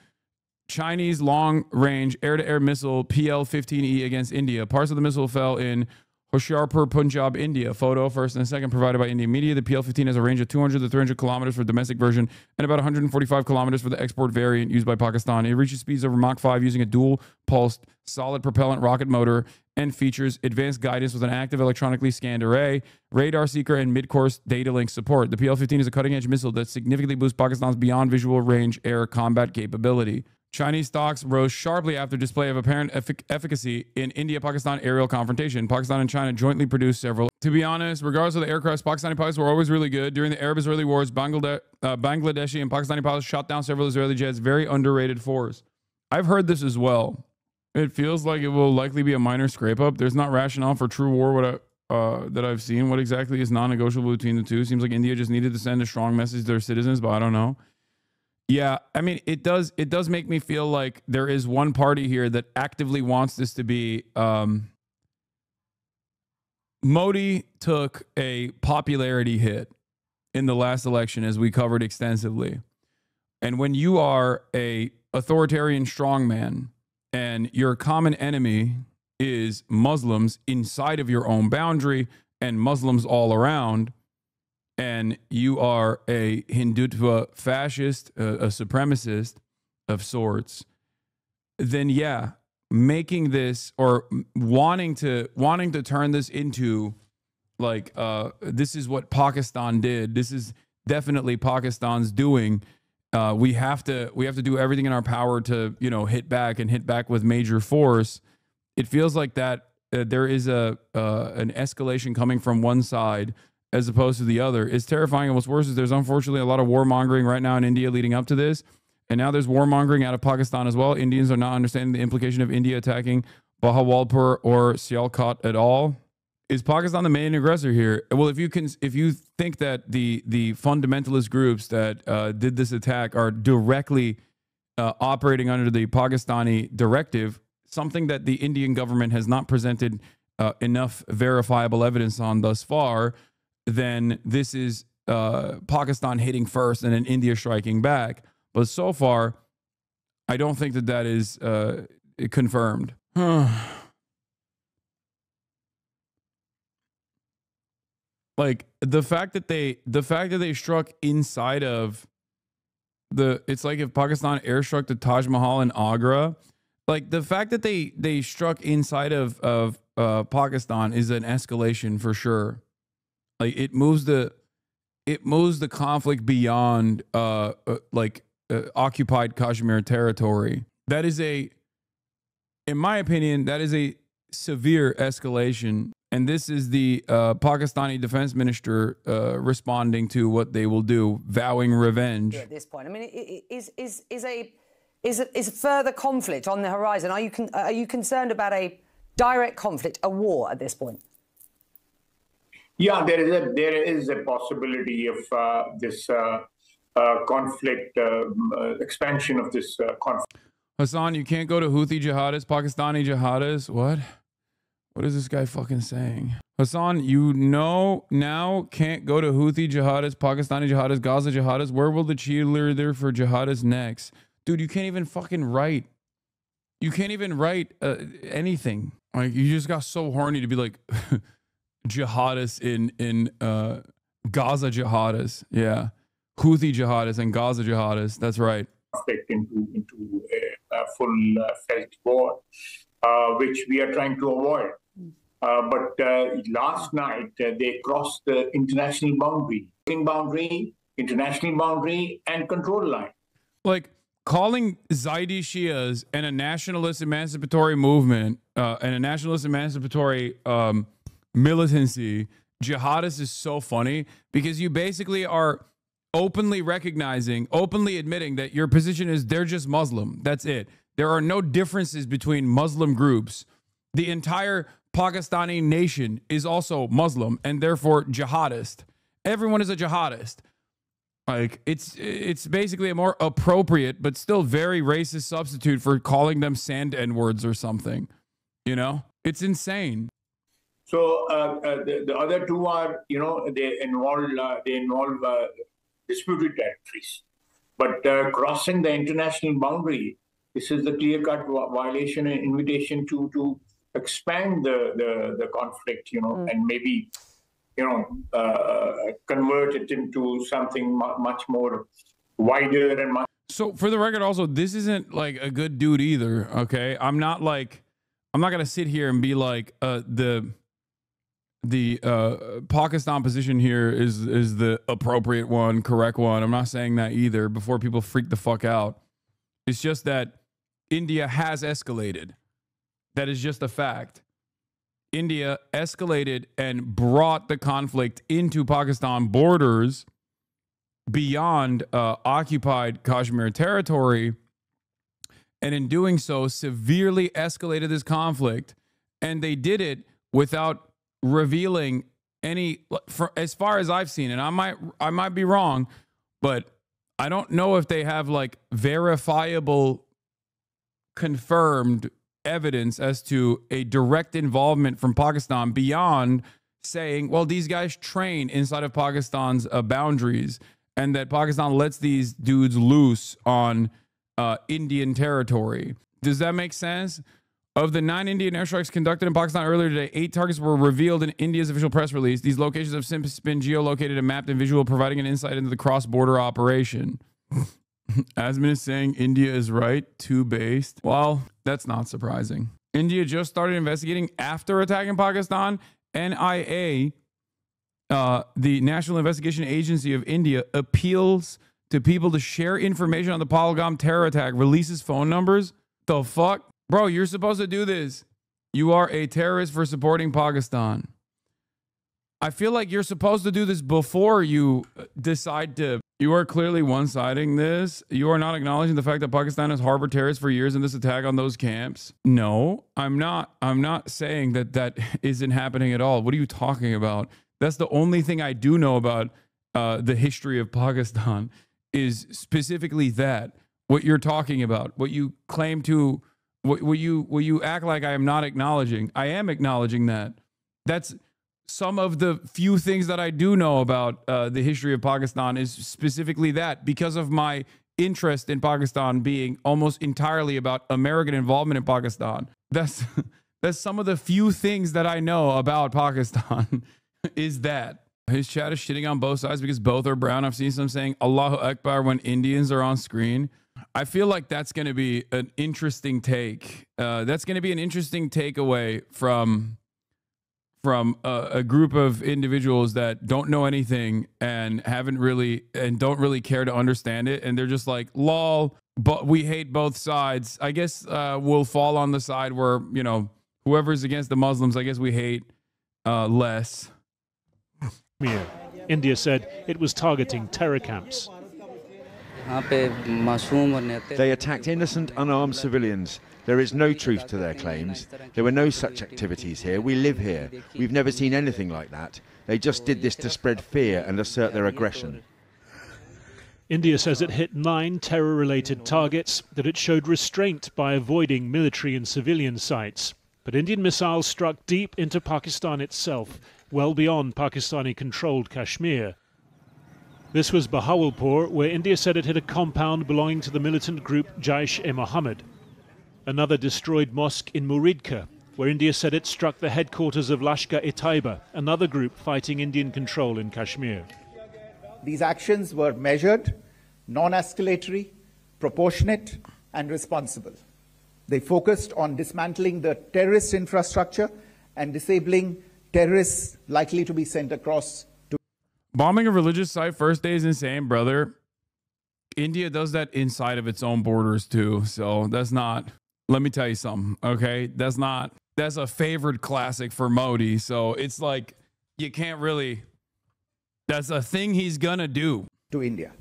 Chinese long-range air-to-air missile PL-15E against India. Parts of the missile fell in Hoshiarpur, Punjab, India. Photo first and second provided by Indian media. The PL-15 has a range of 200 to 300 kilometers for the domestic version and about 145 kilometers for the export variant used by Pakistan. It reaches speeds over Mach 5 using a dual-pulsed solid propellant rocket motor and features advanced guidance with an active electronically scanned array, radar seeker, and mid-course data link support. The PL-15 is a cutting-edge missile that significantly boosts Pakistan's beyond visual range air combat capability. Chinese stocks rose sharply after display of apparent efficacy in India-Pakistan aerial confrontation. Pakistan and China jointly produced several. To be honest, regardless of the aircrafts, Pakistani pilots were always really good. During the Arab-Israeli wars, Bangladeshi and Pakistani pilots shot down several Israeli jets. Very underrated force. I've heard this as well. It feels like it will likely be a minor scrape-up. There's not rationale for true war that I've seen. What exactly is non-negotiable between the two? Seems like India just needed to send a strong message to their citizens, but I don't know. Yeah, I mean, it does make me feel like there is one party here that actively wants this to be. Modi took a popularity hit in the last election, as we covered extensively. And when you are a authoritarian strongman and your common enemy is Muslims inside of your own boundary and Muslims all around, and you are a Hindutva fascist, a supremacist of sorts, then yeah, making this or wanting to turn this into like this is what Pakistan did. This is definitely Pakistan's doing. We have to do everything in our power to hit back with major force. It feels like that there is an escalation coming from one side as opposed to the other. It's terrifying. And what's worse is there's unfortunately a lot of warmongering right now in India leading up to this. And now there's warmongering out of Pakistan as well. Indians are not understanding the implication of India attacking Bahawalpur or Sialkot at all. Is Pakistan the main aggressor here? Well, if you think that the fundamentalist groups that did this attack are directly operating under the Pakistani directive, something that the Indian government has not presented enough verifiable evidence on thus far, then this is Pakistan hitting first and then India striking back. But so far, I don't think that is confirmed. Like the fact that they struck inside of it's like if Pakistan airstruck the Taj Mahal in Agra. Like the fact that they struck inside of Pakistan is an escalation for sure. Like it moves the conflict beyond occupied Kashmir territory. That is in my opinion, that is a severe escalation. And this is the Pakistani defense minister responding to what they will do, vowing revenge. At this point, I mean, is further conflict on the horizon? Are you concerned about a direct conflict, a war at this point? Yeah, there is a possibility of this conflict, expansion of this conflict. Hasan, you can't go to Houthi jihadists, Pakistani jihadists. What? What is this guy fucking saying? Hasan, now can't go to Houthi jihadists, Pakistani jihadists, Gaza jihadists. Where will the cheerleader for jihadists next? Dude, you can't even fucking write. You can't even write anything. Like, you just got so horny to be like jihadists in Gaza jihadists. Yeah. Houthi jihadists and Gaza jihadists. That's right. Into a full-fledged war, which we are trying to avoid. But last night, they crossed the international boundary, international boundary, and control line. Like, calling Zaidi Shias and a nationalist emancipatory movement and a nationalist emancipatory militancy jihadists is so funny, because you basically are openly recognizing, openly admitting that your position is they're just Muslim. That's it. There are no differences between Muslim groups. The entire Pakistani nation is also Muslim and therefore jihadist. Everyone is a jihadist. Like, it's basically a more appropriate but still very racist substitute for calling them sand N-words or something. You know? It's insane. So the other two are, they involve disputed territories. But crossing the international boundary, this is the clear-cut violation and invitation to expand the conflict, and maybe, convert it into something much more wider and much. So for the record, also, this isn't like a good dude either. Okay, I'm not gonna sit here and be like the Pakistan position here is the appropriate one, correct one. I'm not saying that either before people freak the fuck out. It's just that India has escalated. That is just a fact. India escalated and brought the conflict into Pakistan borders beyond occupied Kashmir territory, and in doing so severely escalated this conflict. And they did it without revealing any, as far as I've seen, and I might be wrong, but I don't know if they have like verifiable, confirmed evidence as to a direct involvement from Pakistan beyond saying, well, these guys train inside of Pakistan's boundaries, and that Pakistan lets these dudes loose on Indian territory. Does that make sense? Of the 9 Indian airstrikes conducted in Pakistan earlier today, 8 targets were revealed in India's official press release. These locations have since been geolocated and mapped in visual, providing an insight into the cross-border operation. Asmin is saying India is right, too based. Well, that's not surprising. India just started investigating after attacking Pakistan. NIA, the National Investigation Agency of India, appeals to people to share information on the Pahalgam terror attack, releases phone numbers. The fuck? Bro, you're supposed to do this. You are a terrorist for supporting Pakistan. I feel like you're supposed to do this before you decide to. You are clearly one-siding this. You are not acknowledging the fact that Pakistan has harbored terrorists for years in this attack on those camps. No, I'm not. I'm not saying that that isn't happening at all. What are you talking about? That's the only thing I do know about the history of Pakistan is specifically that. What you're talking about, what you claim to, what you act like I am not acknowledging. I am acknowledging that. That's some of the few things that I do know about the history of Pakistan is specifically that, because of my interest in Pakistan being almost entirely about American involvement in Pakistan. That's some of the few things that I know about Pakistan is that. His chat is shitting on both sides because both are brown. I've seen some saying Allahu Akbar when Indians are on screen. I feel like that's going to be an interesting take. That's going to be an interesting takeaway from a group of individuals that don't know anything and don't really care to understand it. And they're just like, lol, but we hate both sides. I guess we'll fall on the side where, whoever's against the Muslims, I guess we hate less. India said it was targeting terror camps. They attacked innocent, unarmed civilians. There is no truth to their claims. There were no such activities here. We live here. We've never seen anything like that. They just did this to spread fear and assert their aggression. India says it hit 9 terror-related targets, that it showed restraint by avoiding military and civilian sites. But Indian missiles struck deep into Pakistan itself, well beyond Pakistani-controlled Kashmir. This was Bahawalpur, where India said it hit a compound belonging to the militant group Jaish-e-Mohammed. Another destroyed mosque in Muridka, where India said it struck the headquarters of Lashkar-e-Taiba, another group fighting Indian control in Kashmir. These actions were measured, non-escalatory, proportionate, and responsible. They focused on dismantling the terrorist infrastructure and disabling terrorists likely to be sent across. Bombing a religious site first day is insane, brother. India does that inside of its own borders too. So that's not, let me tell you something, okay? That's a favored classic for Modi. So it's like, you can't really, that's a thing he's gonna do. To India.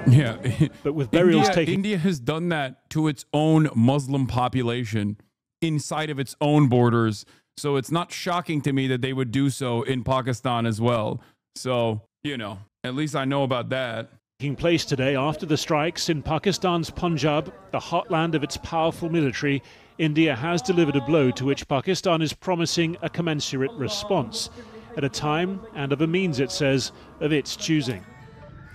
Yeah. But with burials India has done that to its own Muslim population inside of its own borders. So it's not shocking to me that they would do so in Pakistan as well. So, you know, at least I know about that. Taking place today after the strikes in Pakistan's Punjab, the heartland of its powerful military, India has delivered a blow to which Pakistan is promising a commensurate response at a time and of a means, it says, of its choosing.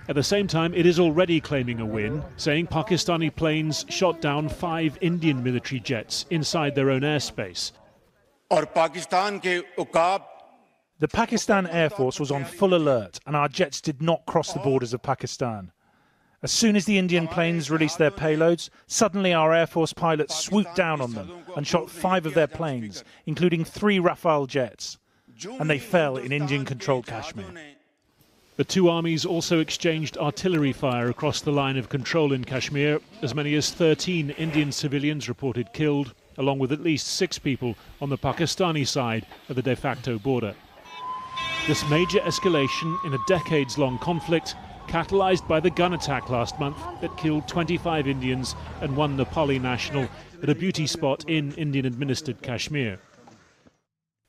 At the same time, it is already claiming a win, saying Pakistani planes shot down 5 Indian military jets inside their own airspace. The Pakistan Air Force was on full alert and our jets did not cross the borders of Pakistan. As soon as the Indian planes released their payloads, suddenly our Air Force pilots swooped down on them and shot 5 of their planes, including 3 Rafale jets. And they fell in Indian-controlled Kashmir. The two armies also exchanged artillery fire across the line of control in Kashmir. As many as 13 Indian civilians reported killed, along with at least 6 people on the Pakistani side of the de facto border. This major escalation in a decades-long conflict, catalyzed by the gun attack last month that killed 25 Indians and 1 Nepali national at a beauty spot in Indian-administered Kashmir.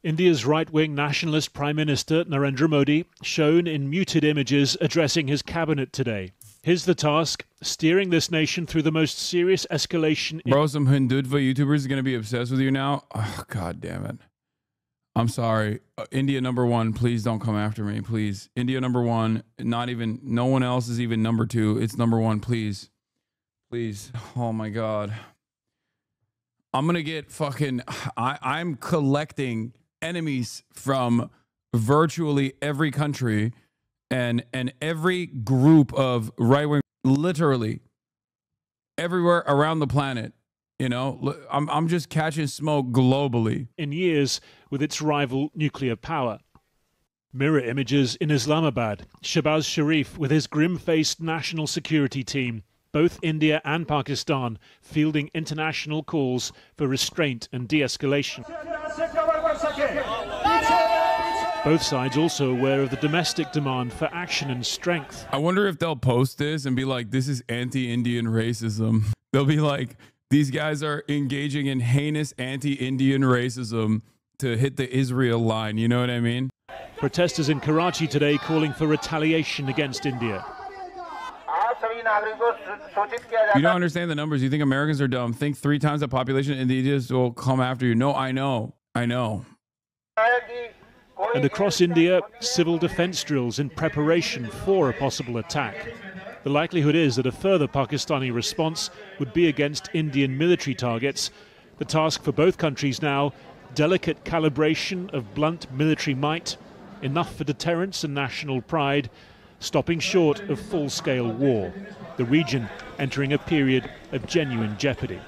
India's right-wing nationalist Prime Minister Narendra Modi, shown in muted images addressing his cabinet today. Here's the task, steering this nation through the most serious escalation. Bro, some Hindutva YouTubers are going to be obsessed with you now. Oh, God damn it. I'm sorry. India #1, please don't come after me, please. India #1, not even, no one else is even #2. It's #1, please. Please. Oh, my God. I'm going to get fucking, I'm collecting enemies from virtually every country and every group of right-wing, literally everywhere around the planet. You know, I'm just catching smoke globally. In years with its rival nuclear power. Mirror images in Islamabad. Shahbaz Sharif with his grim-faced national security team. Both India and Pakistan fielding international calls for restraint and de-escalation. Both sides also aware of the domestic demand for action and strength. I wonder if they'll post this and be like, this is anti-Indian racism. They'll be like, these guys are engaging in heinous anti-Indian racism to hit the Israel line. You know what I mean? Protesters in Karachi today calling for retaliation against India. You don't understand the numbers. You think Americans are dumb. Think 3 times the population in India will come after you. No, I know. I know. And across India, civil defense drills in preparation for a possible attack. The likelihood is that a further Pakistani response would be against Indian military targets. The task for both countries now, delicate calibration of blunt military might, enough for deterrence and national pride, stopping short of full-scale war. The region entering a period of genuine jeopardy.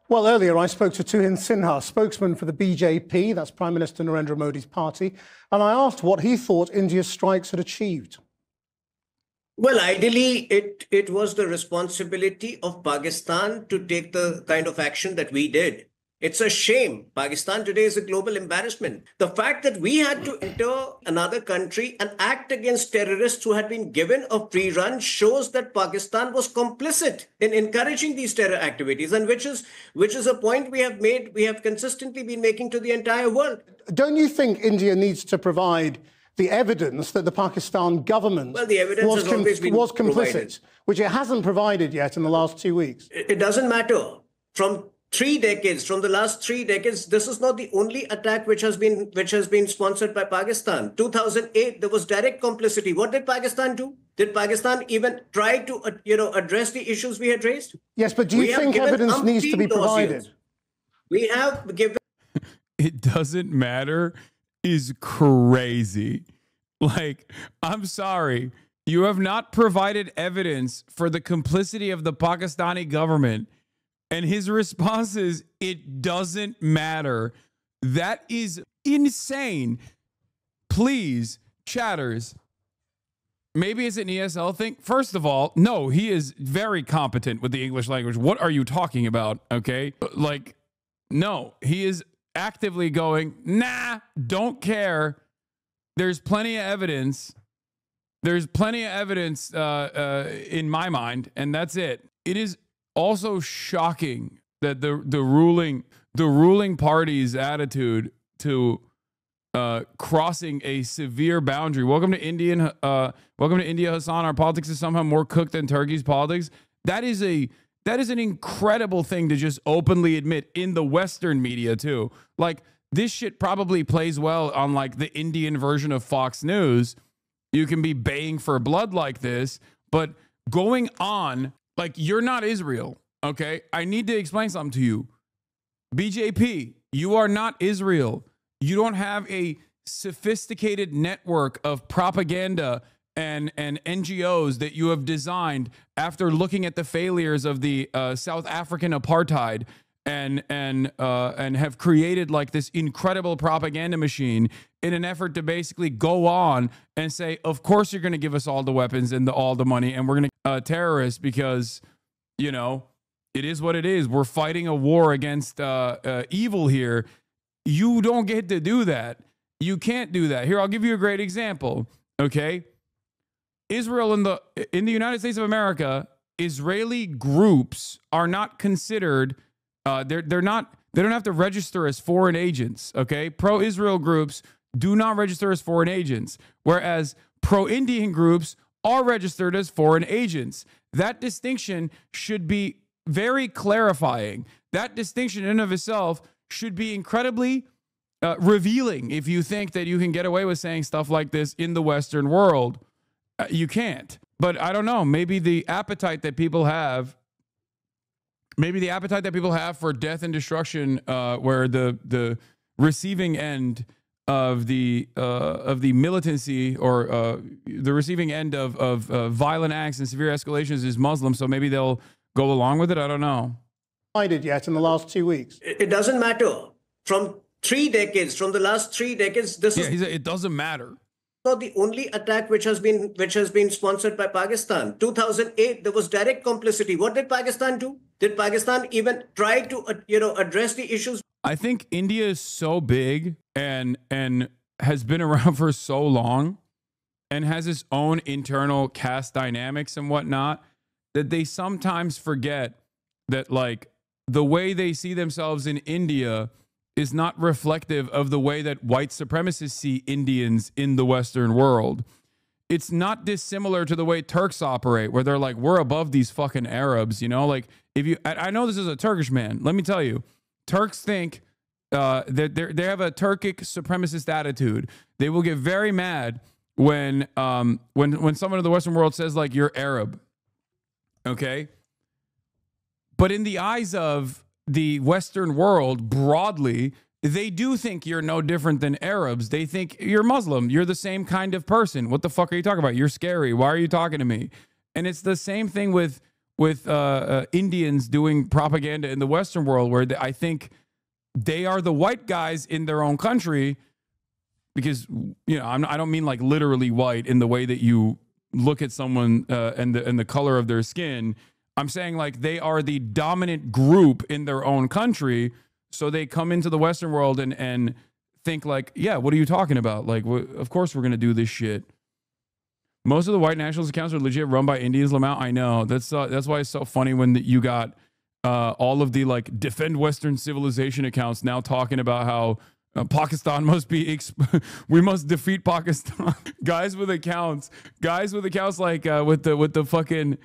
Well, earlier I spoke to Tuhin Sinha, spokesman for the BJP, that's Prime Minister Narendra Modi's party, and I asked what he thought India's strikes had achieved. Well, ideally, it was the responsibility of Pakistan to take the kind of action that we did. It's a shame. Pakistan today is a global embarrassment. The fact that we had to enter another country and act against terrorists who had been given a free run shows that Pakistan was complicit in encouraging these terror activities, and which is a point we have consistently been making to the entire world. Don't you think India needs to provide the evidence that the Pakistan government was complicit, provided, which it hasn't provided yet in the last 2 weeks? It doesn't matter. From 3 decades, from the last 3 decades, this is not the only attack which has been sponsored by Pakistan. 2008, there was direct complicity. What did Pakistan do? Did Pakistan even try to address the issues we had raised? Yes, but do you think evidence needs to be provided? We have given. It doesn't matter is crazy. Like, I'm sorry. You have not provided evidence for the complicity of the Pakistani government. And his response is, it doesn't matter. That is insane. Please chatters. Maybe it's an ESL thing. First of all, no, he is very competent with the English language. What are you talking about? Okay. Like, no, he is actively going, nah, don't care. There's plenty of evidence. There's plenty of evidence in my mind, and that's it. It is also shocking that the ruling party's attitude to crossing a severe boundary. Welcome to India, Hasan. Our politics is somehow more cooked than Turkey's politics. That is an incredible thing to just openly admit in the Western media too. Like, this shit probably plays well on like the Indian version of Fox News. You can be baying for blood like this, but going on like you're not Israel. Okay, I need to explain something to you. BJP, you are not Israel. You don't have a sophisticated network of propaganda and NGOs that you have designed after looking at the failures of the South African apartheid and have created like this incredible propaganda machine in an effort to basically go on and say, of course you're going to give us all the weapons and all the money, and we're going to terrorists because, you know, it is what it is. We're fighting a war against evil here. You don't get to do that. You can't do that. Here, I'll give you a great example. Okay, Israel in the United States of America, Israeli groups are not considered. They don't have to register as foreign agents. Okay, pro-Israel groups do not register as foreign agents, whereas pro-Indian groups are registered as foreign agents. That distinction should be very clarifying. That distinction in and of itself should be incredibly revealing if you think that you can get away with saying stuff like this in the Western world. You can't. But I don't know. Maybe the appetite that people have for death and destruction, where the receiving end of the militancy or the receiving end of violent acts and severe escalations is Muslim. So maybe they'll go along with it. I don't know. Yet in the last 2 weeks. It doesn't matter. From the last 3 decades, this is. It doesn't matter. Not the only attack which has been sponsored by Pakistan. 2008, there was direct complicity. What did Pakistan do? Did Pakistan even try to address the issues? I think India is so big and has been around for so long and has its own internal caste dynamics and whatnot that they sometimes forget that, like, the way they see themselves in India is not reflective of the way that white supremacists see Indians in the Western world. It's not dissimilar to the way Turks operate, where they're like, we're above these fucking Arabs, you know? Like, I know this is a Turkish man. Let me tell you, Turks think that they have a Turkic supremacist attitude. They will get very mad when someone in the Western world says, like, you're Arab. Okay? But in the eyes of the Western world broadly, they do think you're no different than Arabs. They think you're Muslim. You're the same kind of person. What the fuck are you talking about? You're scary. Why are you talking to me? And it's the same thing with Indians doing propaganda in the Western world, where I think they are the white guys in their own country, because, you know, I don't mean like literally white in the way that you look at someone and the color of their skin. I'm saying like they are the dominant group in their own country. So they come into the Western world and think like, yeah, what are you talking about? Like, of course we're going to do this shit. Most of the white nationalist accounts are legit run by Indians, Lamau. I know. That's why it's so funny when you got all of the like defend Western civilization accounts now talking about how Pakistan must be, we must defeat Pakistan. guys with accounts like with the fucking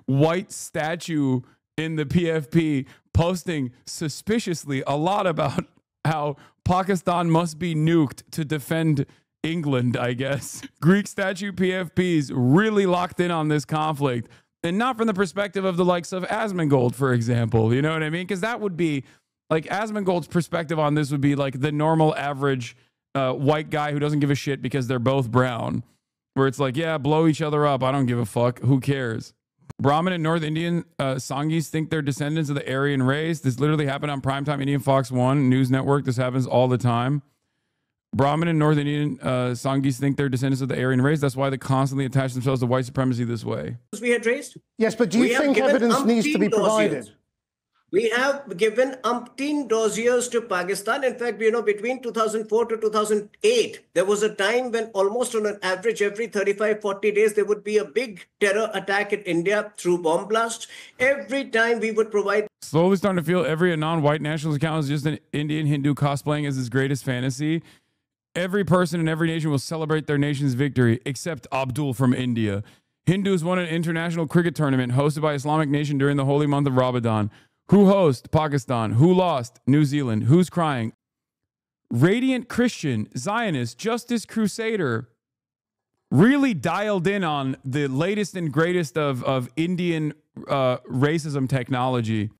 white statue in the PFP posting suspiciously a lot about how Pakistan must be nuked to defend England, I guess. Greek statue PFPs really locked in on this conflict, and not from the perspective of the likes of Asmongold, for example. You know what I mean? Because that would be like Asmongold's perspective on this would be like the normal average white guy who doesn't give a shit because they're both brown. Where it's like, yeah, blow each other up. I don't give a fuck. Who cares? Brahmin and North Indian Sangis think they're descendants of the Aryan race. This literally happened on primetime Indian Fox 1 news network. This happens all the time. Brahmin and North Indian Sanghis think they're descendants of the Aryan race. That's why they constantly attach themselves to white supremacy this way. We had raised. Yes, but do you think evidence needs to be provided? We have given umpteen dossiers to Pakistan. In fact, between 2004 to 2008, there was a time when almost on an average every 35, 40 days, there would be a big terror attack in India through bomb blasts. Every time we would provide. Slowly starting to feel every non-white nationalist account is just an Indian Hindu cosplaying as his greatest fantasy. Every person in every nation will celebrate their nation's victory, except Abdul from India. Hindus won an international cricket tournament hosted by Islamic nation during the holy month of Ramadan. Who hosts? Pakistan. Who lost? New Zealand. Who's crying? Radiant Christian, Zionist, Justice Crusader really dialed in on the latest and greatest of Indian racism technology.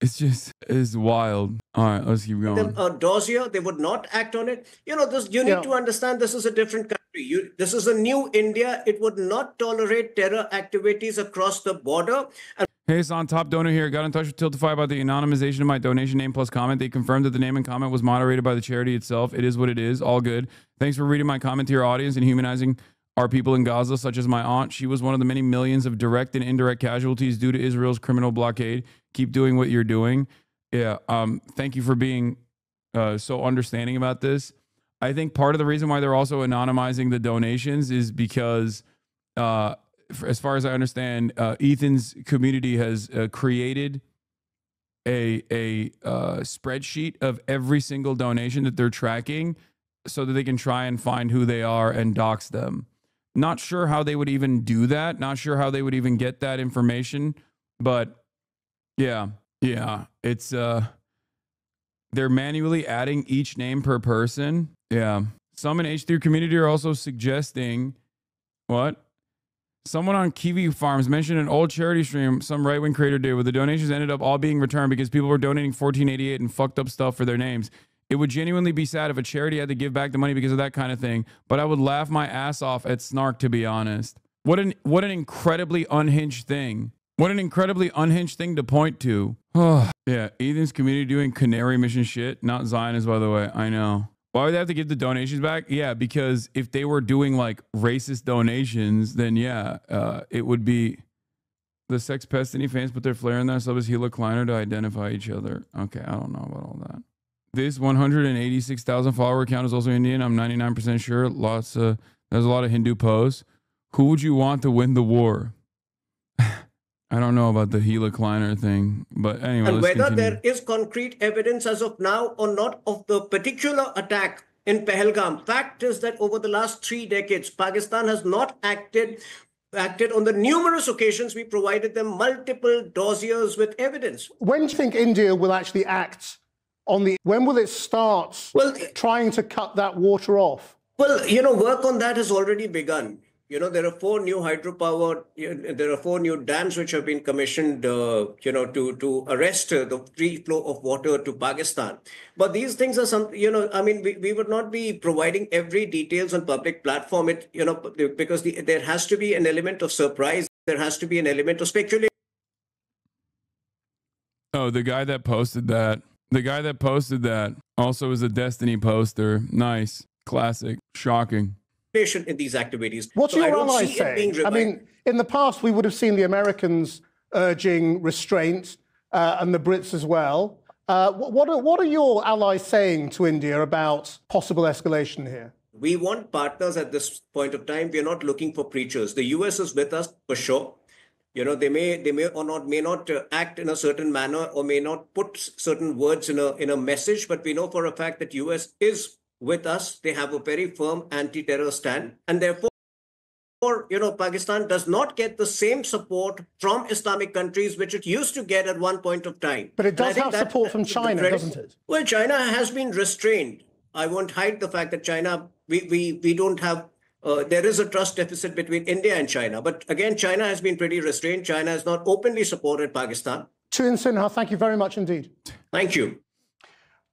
It's wild. All right, let's keep going. A dossier, they would not act on it. You need to understand this is a different country. This is a new India. It would not tolerate terror activities across the border. Hey, Hasan, top donor here. Got in touch with Tiltify about the anonymization of my donation name plus comment. They confirmed that the name and comment was moderated by the charity itself. It is what it is. All good. Thanks for reading my comment to your audience and humanizing our people in Gaza, such as my aunt. She was one of the many millions of direct and indirect casualties due to Israel's criminal blockade. Keep doing what you're doing. Yeah. Thank you for being so understanding about this. I think part of the reason why they're also anonymizing the donations is because, as far as I understand, Ethan's community has created a spreadsheet of every single donation that they're tracking so that they can try and find who they are and dox them. Not sure how they would even do that. Not sure how they would even get that information. But yeah, it's they're manually adding each name per person. Yeah. Some in H3 community are also suggesting what? Someone on Kiwi Farms mentioned an old charity stream some right-wing creator did where the donations ended up all being returned because people were donating $14.88 and fucked up stuff for their names. It would genuinely be sad if a charity had to give back the money because of that kind of thing, but I would laugh my ass off at snark, to be honest. What an incredibly unhinged thing. What an incredibly unhinged thing to point to. Yeah, Ethan's community doing canary mission shit. Not Zionist, by the way. I know. Why would they have to give the donations back? Yeah, because if they were doing like racist donations, then yeah, it would be the Sex Destiny fans put their flair in there. So was Hila Kleiner to identify each other. Okay, I don't know about all that. This 186,000 follower account is also Indian. I'm 99% sure. There's a lot of Hindu posts. Who would you want to win the war? I don't know about the Hila Kleiner thing, but anyway. And whether there is concrete evidence as of now or not of the particular attack in Pahalgam, fact is that over the last 3 decades, Pakistan has not acted on the numerous occasions we provided them multiple dossiers with evidence. When do you think India will actually act on when will it start trying to cut that water off? Well, work on that has already begun. There are 4 new hydropower, there are 4 new dams which have been commissioned, to arrest the free flow of water to Pakistan. But these things are we would not be providing every details on public platform, because there has to be an element of surprise. There has to be an element of speculation. Oh, the guy that posted that. The guy that posted that also is a Destiny poster. Nice. Classic. Shocking. In these activities. What's your allies saying? I mean, in the past, we would have seen the Americans urging restraint and the Brits as well. What are your allies saying to India about possible escalation here? We want partners at this point of time. We are not looking for preachers. The US is with us for sure. They may or may not act in a certain manner or may not put certain words in a message, but we know for a fact that US is with us. They have a very firm anti-terror stand, and therefore, Pakistan does not get the same support from Islamic countries which it used to get at one point of time. But it does have support from China, doesn't it? Well, China has been restrained. I won't hide the fact that China, we don't have, there is a trust deficit between India and China. But again, China has been pretty restrained. China has not openly supported Pakistan. Tuhin Sinha, thank you very much indeed. Thank you.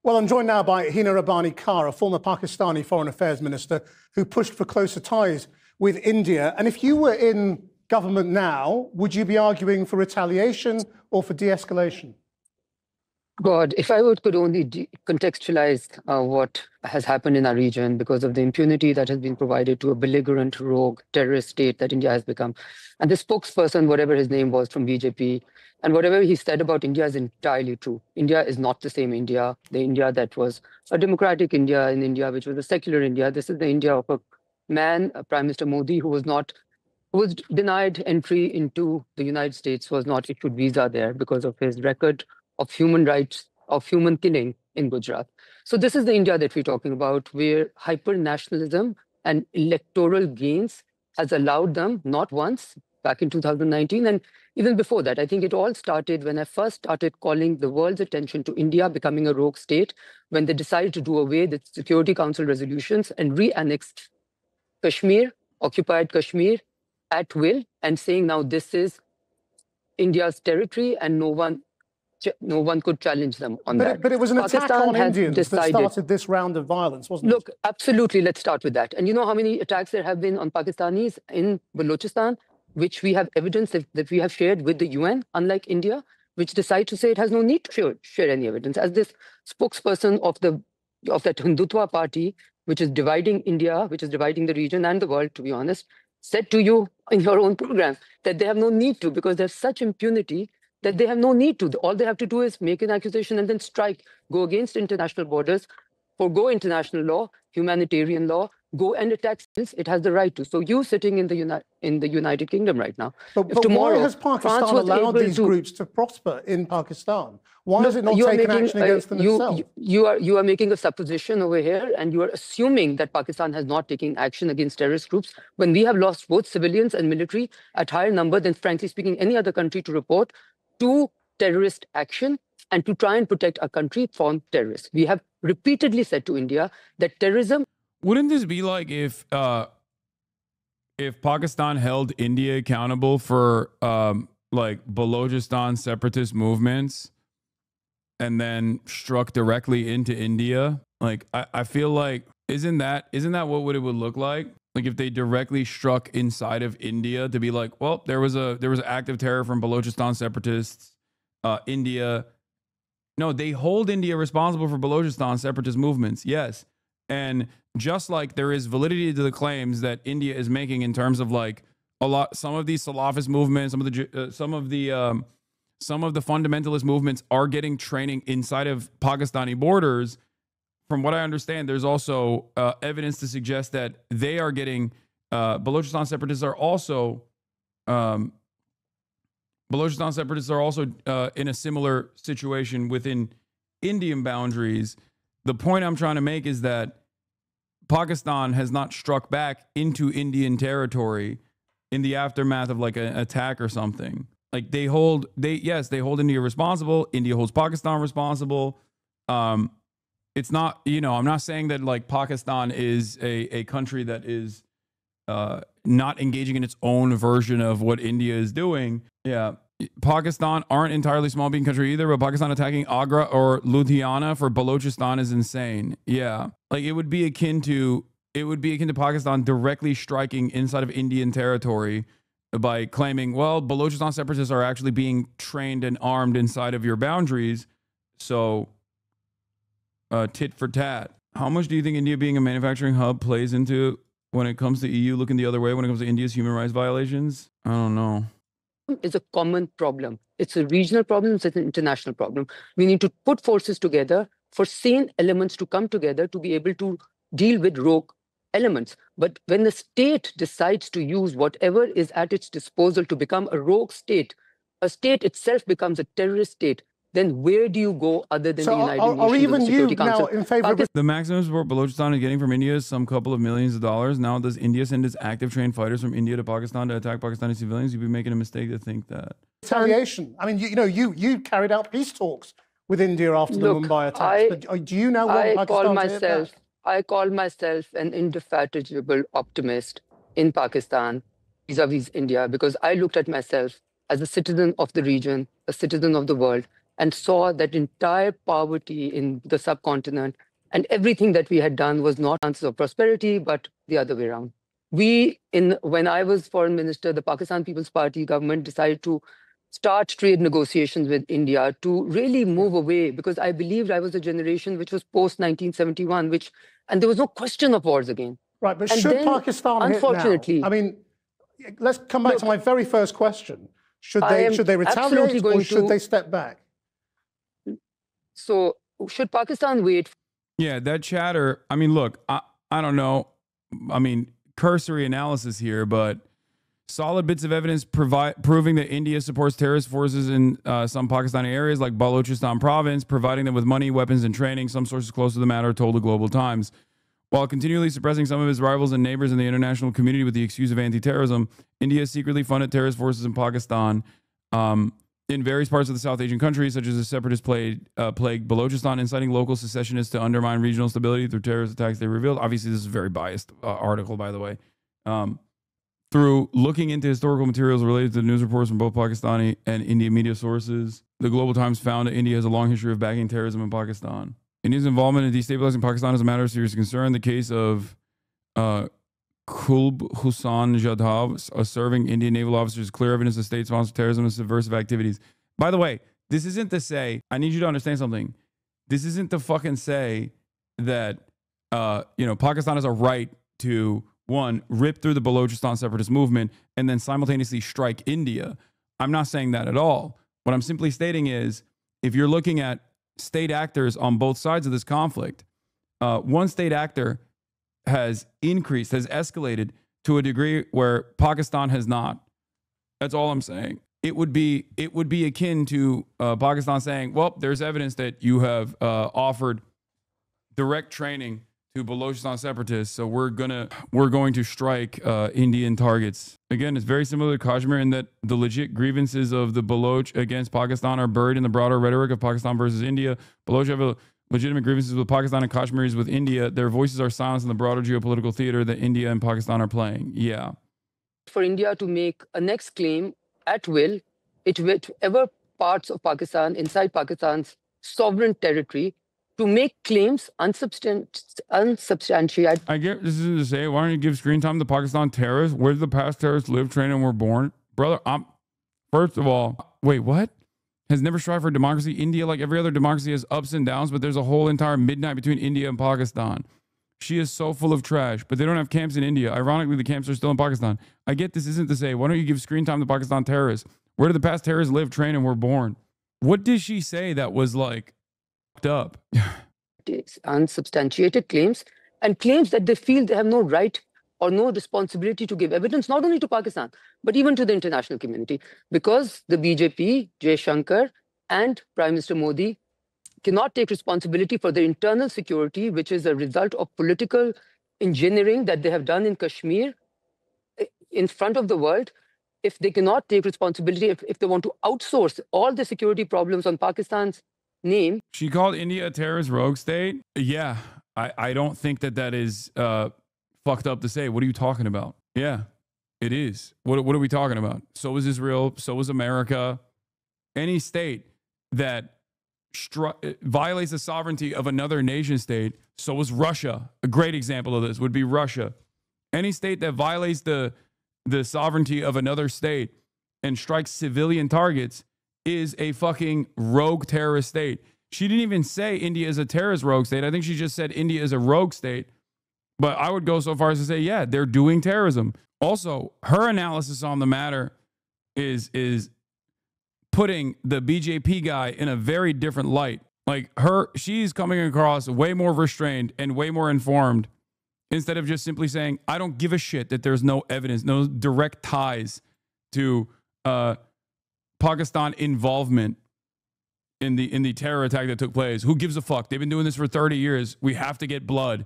Well, I'm joined now by Hina Rabbani Kar, a former Pakistani foreign affairs minister who pushed for closer ties with India. And if you were in government now, would you be arguing for retaliation or for de-escalation? God, if I could only contextualize what has happened in our region because of the impunity that has been provided to a belligerent, rogue, terrorist state that India has become. And the spokesperson, whatever his name was from BJP, and whatever he said about India is entirely true. India is not the same India, the India that was a democratic India in India, which was a secular India. This is the India of a man, Prime Minister Modi, who was denied entry into the United States, was not issued visa there because of his record of human rights, of human killing in Gujarat. So this is the India that we're talking about, where hyper-nationalism and electoral gains has allowed them, not once, back in 2019, and even before that. I think it all started when I first started calling the world's attention to India becoming a rogue state, when they decided to do away with Security Council resolutions and re-annex Kashmir, occupied Kashmir, at will, and saying now this is India's territory and no one could challenge them on that. But it was an attack on Indians that started this round of violence, wasn't it? Look, absolutely, let's start with that. And you know how many attacks there have been on Pakistanis in Balochistan, which we have evidence that we have shared with the UN, unlike India, which decides to say it has no need to share any evidence. As this spokesperson of that Hindutva party, which is dividing India, which is dividing the region and the world, to be honest, said to you in your own program that they have no need to, because there's such impunity that they have no need to. All they have to do is make an accusation and then strike, go against international borders, forgo international law, humanitarian law, go and attack civilians. It has the right to. So you sitting in the United Kingdom right now. But why has Pakistan allowed these groups to prosper in Pakistan? Why has it not taken action against them itself? You are making a supposition over here, and you are assuming that Pakistan has not taken action against terrorist groups when we have lost both civilians and military at higher number than, frankly speaking, any other country to report to terrorist action and to try and protect our country from terrorists. We have repeatedly said to India that terrorism... Wouldn't this be like if Pakistan held India accountable for like Balochistan separatist movements and then struck directly into India? Like I feel like isn't that what it would look like? Like if they directly struck inside of India to be like, well, there was active terror from Balochistan separatists, India. No, they hold India responsible for Balochistan separatist movements. Yes. And just like there is validity to the claims that India is making in terms of like some of these Salafist movements, some of the fundamentalist movements are getting training inside of Pakistani borders. From what I understand, there's also evidence to suggest that they are getting Balochistan separatists are also in a similar situation within Indian boundaries. The point I'm trying to make is that Pakistan has not struck back into Indian territory in the aftermath of like an attack or something. Like they hold India responsible. India holds Pakistan responsible. It's not, I'm not saying that like Pakistan is a country that is not engaging in its own version of what India is doing. Yeah. Pakistan aren't entirely small being country either, but Pakistan attacking Agra or Ludhiana for Balochistan is insane. Yeah. Like it would be akin to Pakistan directly striking inside of Indian territory by claiming, well, Balochistan separatists are actually being trained and armed inside of your boundaries. So tit for tat. How much do you think India being a manufacturing hub plays into when it comes to EU looking the other way when it comes to India's human rights violations? I don't know. Is a common problem. It's a regional problem. It's an international problem. We need to put forces together for sane elements to come together to be able to deal with rogue elements. But when the state decides to use whatever is at its disposal to become a rogue state, a state itself becomes a terrorist state, then where do you go other than the United Nations or even the Security Council? Now in favor of the maximum support Balochistan is getting from India is some couple of millions of dollars. Now does India send its active trained fighters from India to Pakistan to attack Pakistani civilians? You'd be making a mistake to think that. Retaliation. I mean, you carried out peace talks with India after the Mumbai attacks. But do you now want Pakistan to hit back? I call myself an indefatigable optimist in Pakistan vis-a-vis India, because I looked at myself as a citizen of the region, a citizen of the world, and saw that entire poverty in the subcontinent and everything that we had done was not chances of prosperity, but the other way around. When I was foreign minister, the Pakistan People's Party government decided to start trade negotiations with India to really move away, because I believed I was a generation which was post 1971, and there was no question of wars again. Right, but And should then, Pakistan unfortunately, hit now? I mean, let's come back to my very first question. Should I am they absolutely retaliate going or should to- they step back? So should Pakistan wait? Yeah, that chatter. I mean, look, I don't know. I mean, cursory analysis here, but solid bits of evidence proving that India supports terrorist forces in some Pakistani areas like Balochistan province, providing them with money, weapons, and training. Some sources close to the matter told the Global Times. While continually suppressing some of its rivals and neighbors in the international community with the excuse of anti-terrorism, India secretly funded terrorist forces in Pakistan in various parts of the South Asian countries, such as the separatist plague Balochistan, inciting local secessionists to undermine regional stability through terrorist attacks. They revealed. Obviously, this is a very biased article, by the way. Through looking into historical materials related to the news reports from both Pakistani and Indian media sources, the Global Times found that India has a long history of backing terrorism in Pakistan. India's involvement in destabilizing Pakistan is a matter of serious concern. The case of Kulb Hussain Jadhav, serving Indian naval officers, is clear evidence of state-sponsored terrorism and subversive activities. By the way, this isn't to say, I need you to understand something. This isn't to fucking say that, Pakistan has a right to, one, rip through the Balochistan separatist movement and then simultaneously strike India. I'm not saying that at all. What I'm simply stating is, if you're looking at state actors on both sides of this conflict, one state actor has escalated to a degree where Pakistan has not. That's all I'm saying. It would be akin to Pakistan saying, well, there's evidence that you have offered direct training to Balochistan separatists, so we're going to strike Indian targets. Again, it's very similar to Kashmir in that the legit grievances of the Baloch against Pakistan are buried in the broader rhetoric of Pakistan versus India. Baloch have legitimate grievances with Pakistan and Kashmiris with India. Their voices are silenced in the broader geopolitical theater that India and Pakistan are playing. Yeah. For India to make a next claim at will, whichever parts of Pakistan, inside Pakistan's sovereign territory, to make claims unsubstantiated. I get this is to say, why don't you give screen time to Pakistan terrorists? Where did the past terrorists live, train, and were born? Brother, first of all, wait, what? Has never strived for democracy. India, like every other democracy, has ups and downs, but there's a whole entire midnight between India and Pakistan. She is so full of trash, but they don't have camps in India. Ironically, the camps are still in Pakistan. I get this isn't to say, why don't you give screen time to Pakistan terrorists? Where did the past terrorists live, train, and were born? What did she say that was like up? Unsubstantiated claims, and claims that they feel they have no right or no responsibility to give evidence, not only to Pakistan, but even to the international community, because the BJP, Jay Shankar, and Prime Minister Modi cannot take responsibility for their internal security, which is a result of political engineering that they have done in Kashmir in front of the world. If they cannot take responsibility, if they want to outsource all the security problems on Pakistan's name. She called India a terrorist rogue state? Yeah, I don't think that is fucked up to say. What are you talking about? Yeah, it is. What are we talking about? So is Israel. So is America. Any state that violates the sovereignty of another nation state, so is Russia. A great example of this would be Russia. Any state that violates the sovereignty of another state and strikes civilian targets is a fucking rogue terrorist state. She didn't even say India is a terrorist rogue state. I think she just said India is a rogue state. But I would go so far as to say, yeah, they're doing terrorism. Also, her analysis on the matter is putting the BJP guy in a very different light. Like she's coming across way more restrained and way more informed, instead of just simply saying, I don't give a shit that there's no evidence, no direct ties to Pakistan involvement in the terror attack that took place. Who gives a fuck? They've been doing this for 30 years. We have to get blood.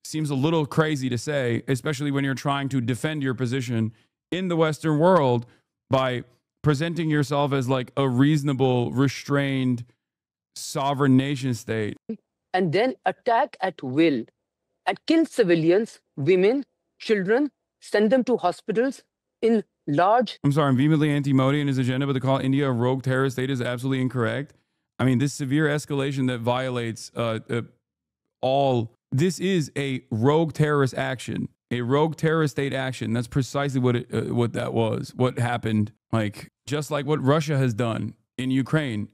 Seems a little crazy to say, especially when you're trying to defend your position in the Western world by presenting yourself as like a reasonable, restrained, sovereign nation state. And then attack at will and kill civilians, women, children, send them to hospitals in large... I'm sorry, I'm vehemently anti-Modi and his agenda, but to call India a rogue terrorist state is absolutely incorrect. I mean, this severe escalation that violates all... This is a rogue terrorist action. A rogue terrorist state action. That's precisely what that was. What happened, like just like what Russia has done in Ukraine,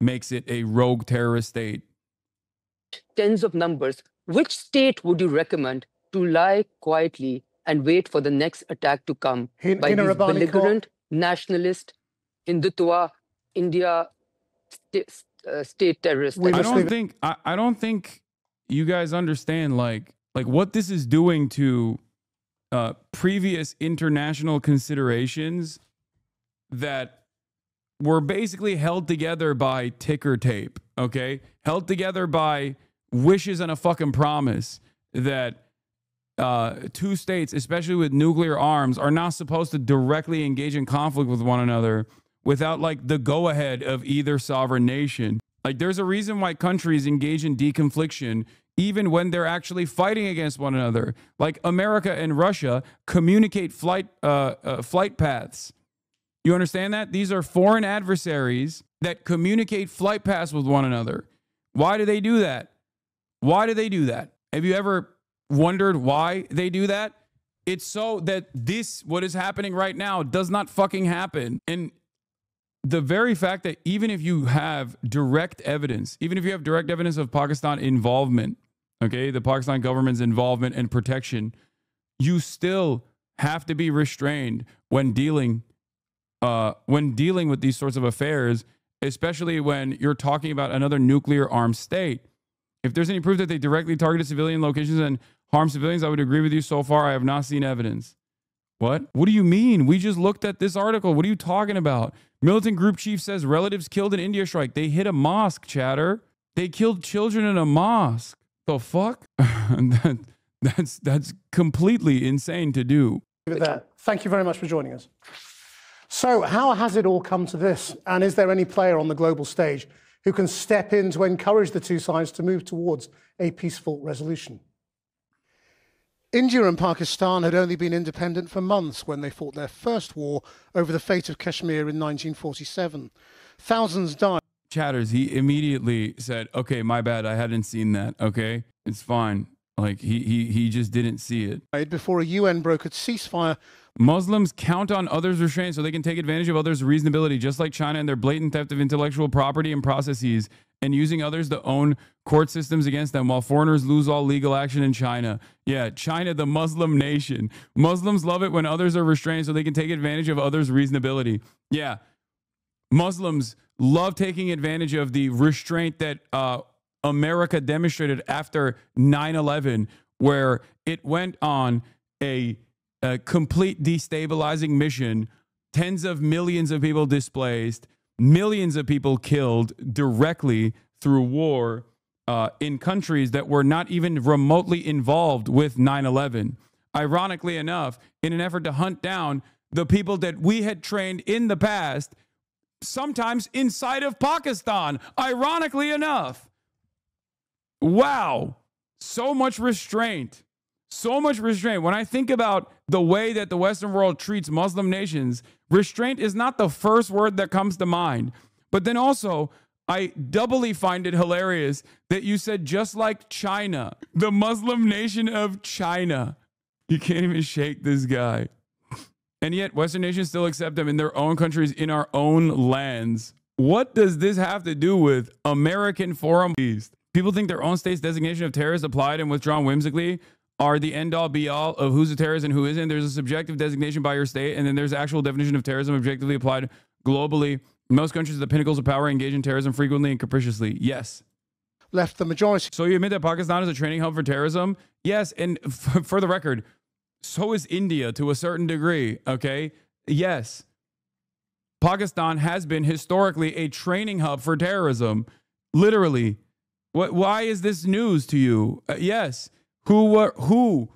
makes it a rogue terrorist state. Tens of numbers. Which state would you recommend to lie quietly and wait for the next attack to come by these belligerent, nationalist, Hindutva, India state terrorists? I don't think you guys understand like what this is doing to previous international considerations that were basically held together by ticker tape, okay? Held together by wishes and a fucking promise that two states, especially with nuclear arms, are not supposed to directly engage in conflict with one another without like the go-ahead of either sovereign nation. Like there's a reason why countries engage in deconfliction even when they're actually fighting against one another. Like America and Russia communicate flight paths. You understand that? These are foreign adversaries that communicate flight paths with one another. Why do they do that? Why do they do that? Have you ever wondered why they do that? It's so that what is happening right now, does not fucking happen. And the very fact that even if you have direct evidence, of Pakistan involvement, okay, the Pakistan government's involvement and protection, you still have to be restrained when dealing with these sorts of affairs, especially when you're talking about another nuclear armed state. If there's any proof that they directly targeted civilian locations and harmed civilians, I would agree with you. So far, I have not seen evidence. What? What do you mean? We just looked at this article. What are you talking about? Militant group chief says relatives killed in India strike. They hit a mosque, chatter. They killed children in a mosque. The fuck? That's completely insane to do. Thank you very much for joining us. So how has it all come to this? And is there any player on the global stage who can step in to encourage the two sides to move towards a peaceful resolution? India and Pakistan had only been independent for months when they fought their first war over the fate of Kashmir in 1947. Thousands died. Chatters, he immediately said, okay, my bad, I hadn't seen that, okay? It's fine. Like, he just didn't see it. Before a UN-brokered ceasefire. Muslims count on others' restraint so they can take advantage of others' reasonability, just like China and their blatant theft of intellectual property and processes, and using others to own court systems against them while foreigners lose all legal action in China. Yeah, China, the Muslim nation. Muslims love it when others are restrained so they can take advantage of others' reasonability. Yeah, Muslims love taking advantage of the restraint that America demonstrated after 9/11, where it went on a complete destabilizing mission, tens of millions of people displaced, millions of people killed directly through war in countries that were not even remotely involved with 9/11. Ironically enough, in an effort to hunt down the people that we had trained in the past, sometimes inside of Pakistan, ironically enough. Wow. So much restraint. So much restraint. When I think about the way that the Western world treats Muslim nations, restraint is not the first word that comes to mind. But then also, I doubly find it hilarious that you said just like China, the Muslim nation of China. You can't even shake this guy. And yet Western nations still accept them in their own countries, in our own lands. What does this have to do with American foreign policy? People think their own state's designation of terrorist applied and withdrawn whimsically are the end-all be-all of who's a terrorist and who isn't. There's a subjective designation by your state, and then there's actual definition of terrorism objectively applied globally. Most countries at the pinnacles of power engage in terrorism frequently and capriciously. Yes. Left the majority. So you admit that Pakistan is a training hub for terrorism? Yes, and for the record, so is India to a certain degree, okay? Yes. Pakistan has been historically a training hub for terrorism. Literally. Why is this news to you? Yes. Who,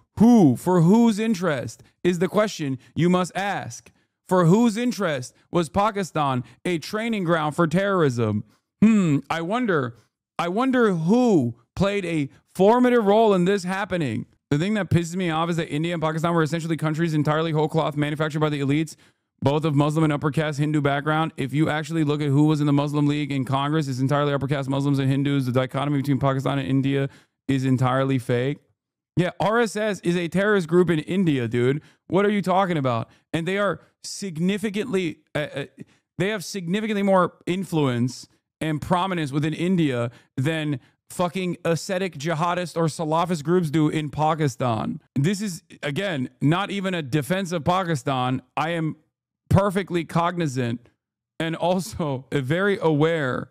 for whose interest is the question you must ask. For whose interest was Pakistan a training ground for terrorism? I wonder who played a formative role in this happening. The thing that pisses me off is that India and Pakistan were essentially countries entirely whole cloth manufactured by the elites, both of Muslim and upper caste Hindu background. If you actually look at who was in the Muslim League in Congress, it's entirely upper caste Muslims and Hindus. The dichotomy between Pakistan and India is entirely fake. Yeah, RSS is a terrorist group in India, dude. What are you talking about? And they are significantly, they have significantly more influence and prominence within India than fucking ascetic jihadist or Salafist groups do in Pakistan. This is, again, not even a defense of Pakistan. I am perfectly cognizant and also very aware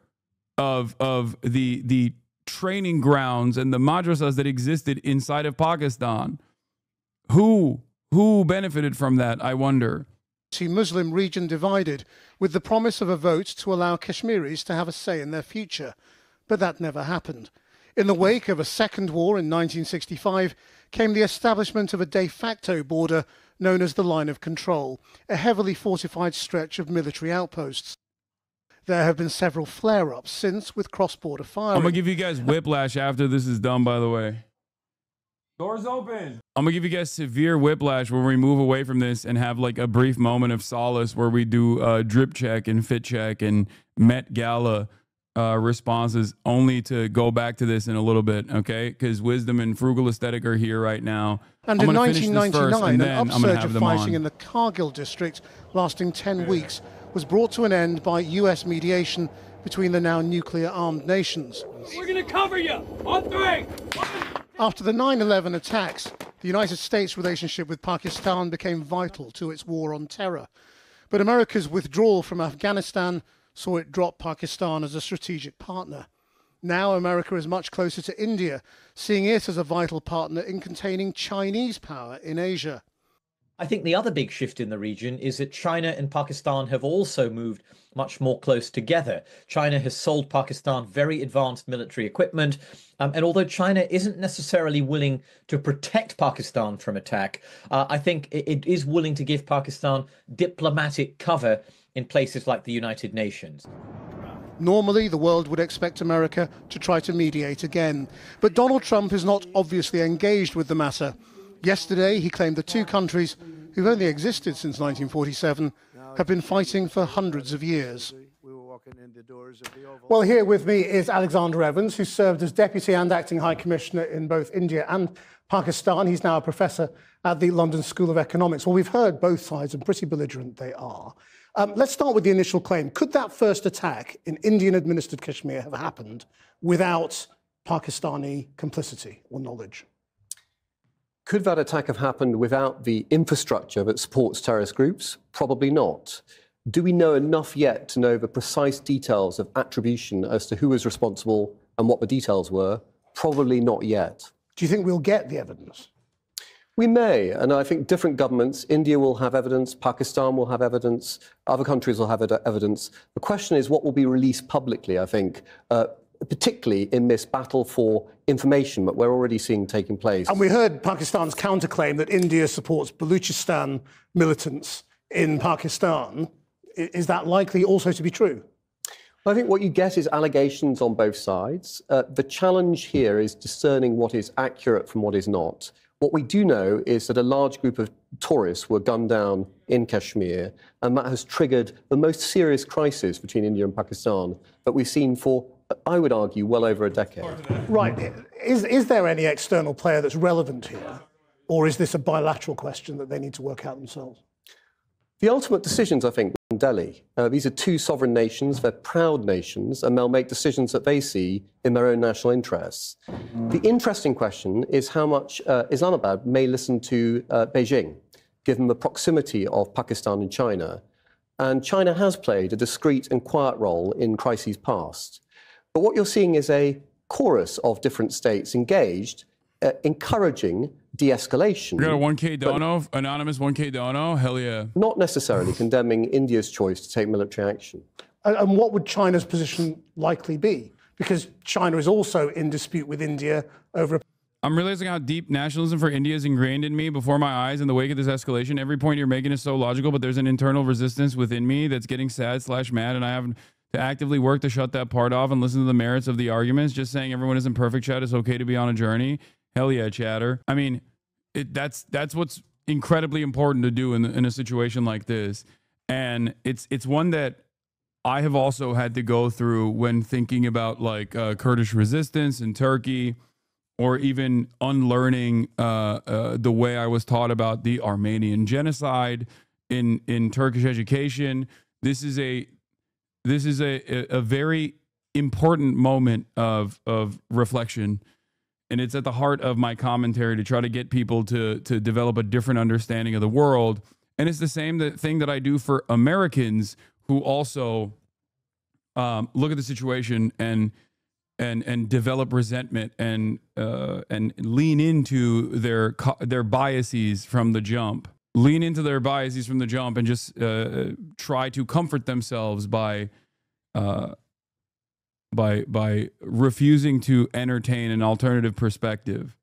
of the training grounds and the madrasas that existed inside of Pakistan. Who benefited from that, I wonder? Muslim region divided, with the promise of a vote to allow Kashmiris to have a say in their future. But that never happened. In the wake of a second war in 1965 came the establishment of a de facto border known as the Line of Control, a heavily fortified stretch of military outposts. There have been several flare-ups since with cross-border firing. I'm going to give you guys whiplash after this is done, by the way. Doors open. I'm going to give you guys severe whiplash when we move away from this and have like a brief moment of solace where we do drip check and fit check and Met Gala responses, only to go back to this in a little bit, okay? Because Wisdom and Frugal Aesthetic are here right now. And I'm in gonna finish this first, 1999, and an then I'm gonna upsurge have of them fighting on. in the Kargil district lasting 10 weeks was brought to an end by US mediation between the now nuclear-armed nations. We're going to cover you on 3. After the 9/11 attacks, the United States' relationship with Pakistan became vital to its war on terror. But America's withdrawal from Afghanistan saw it drop Pakistan as a strategic partner. Now America is much closer to India, seeing it as a vital partner in containing Chinese power in Asia. I think the other big shift in the region is that China and Pakistan have also moved much more close together. China has sold Pakistan very advanced military equipment, and although China isn't necessarily willing to protect Pakistan from attack, I think it is willing to give Pakistan diplomatic cover in places like the United Nations. Normally, the world would expect America to try to mediate again. But Donald Trump is not obviously engaged with the matter. Yesterday, he claimed the two countries, who've only existed since 1947, have been fighting for hundreds of years. Well, here with me is Alexander Evans, who served as Deputy and Acting High Commissioner in both India and Pakistan. He's now a professor at the London School of Economics. Well, we've heard both sides, and pretty belligerent they are. Let's start with the initial claim. Could that first attack in Indian-administered Kashmir have happened without Pakistani complicity or knowledge? Could that attack have happened without the infrastructure that supports terrorist groups? Probably not. Do we know enough yet to know the precise details of attribution as to who was responsible and what the details were? Probably not yet. Do you think we'll get the evidence? We may, and I think different governments, India will have evidence, Pakistan will have evidence, other countries will have evidence. The question is what will be released publicly, I think, particularly in this battle for information that we're already seeing taking place. And we heard Pakistan's counterclaim that India supports Baluchistan militants in Pakistan. Is that likely also to be true? I think what you get is allegations on both sides. The challenge here is discerning what is accurate from what is not. What we do know is that a large group of tourists were gunned down in Kashmir, and that has triggered the most serious crisis between India and Pakistan that we've seen for, I would argue, well over a decade. Right. Is there any external player that's relevant here? Or is this a bilateral question that they need to work out themselves? The ultimate decisions, I think, in Delhi. These are two sovereign nations, they're proud nations, and they'll make decisions that they see in their own national interests. The interesting question is how much Islamabad may listen to Beijing, given the proximity of Pakistan and China. And China has played a discreet and quiet role in crises past. But what you're seeing is a chorus of different states engaged, encouraging de-escalation. We got a 1K dono, anonymous 1K dono, hell yeah. Not necessarily condemning India's choice to take military action. And what would China's position likely be? Because China is also in dispute with India over... I'm realizing how deep nationalism for India is ingrained in me before my eyes in the wake of this escalation. Every point you're making is so logical, but there's an internal resistance within me that's getting sad/mad, and I have to actively work to shut that part off and listen to the merits of the arguments. Just saying everyone isn't perfect, chat. It's okay to be on a journey. Hell yeah, chatter. I mean, that's what's incredibly important to do in a situation like this. And it's one that I have also had to go through when thinking about like Kurdish resistance in Turkey or even unlearning the way I was taught about the Armenian genocide in Turkish education. This is a very important moment of reflection, and it's at the heart of my commentary to try to get people to develop a different understanding of the world. And it's the same thing that I do for Americans who also look at the situation and develop resentment and lean into their biases from the jump. Lean into their biases from the jump and just try to comfort themselves by refusing to entertain an alternative perspective.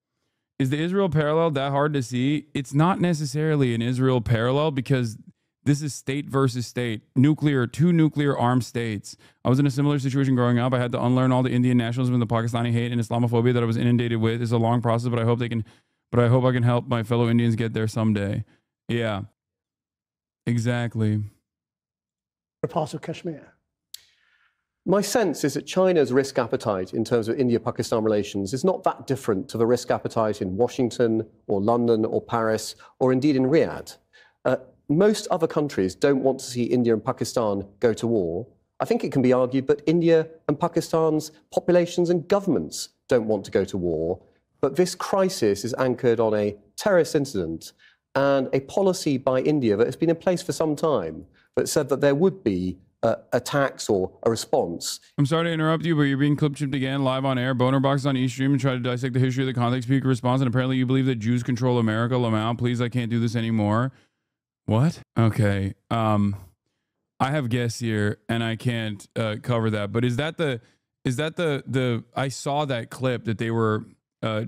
Is the Israel parallel that hard to see? It's not necessarily an Israel parallel because this is state versus state, two nuclear armed states. I was in a similar situation growing up. I had to unlearn all the Indian nationalism and the Pakistani hate and Islamophobia that I was inundated with. It's a long process, but I hope I can help my fellow Indians get there someday. Yeah, exactly. A part of Kashmir. My sense is that China's risk appetite in terms of India-Pakistan relations is not that different to the risk appetite in Washington or London or Paris or indeed in Riyadh. Most other countries don't want to see India and Pakistan go to war. I think it can be argued that India and Pakistan's populations and governments don't want to go to war. But this crisis is anchored on a terrorist incident and a policy by India that has been in place for some time that said that there would be attacks or a response. I'm sorry to interrupt you, but you're being clip-chipped again live on air. Boner Box on East Stream and try to dissect the history of the context speaker response. And apparently you believe that Jews control America. Lamau, please, I can't do this anymore. What? Okay. I have guests here and I can't cover that. But is that the I saw that clip that they were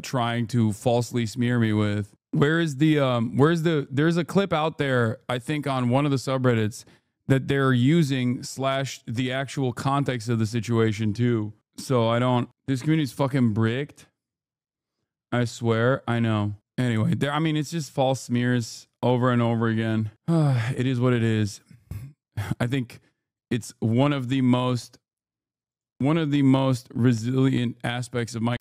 trying to falsely smear me with. There's a clip out there, I think on one of the subreddits, that they're using / the actual context of the situation too. So this community's fucking bricked. I swear, I know. Anyway, it's just false smears over and over again. It is what it is. I think it's one of the most resilient aspects of my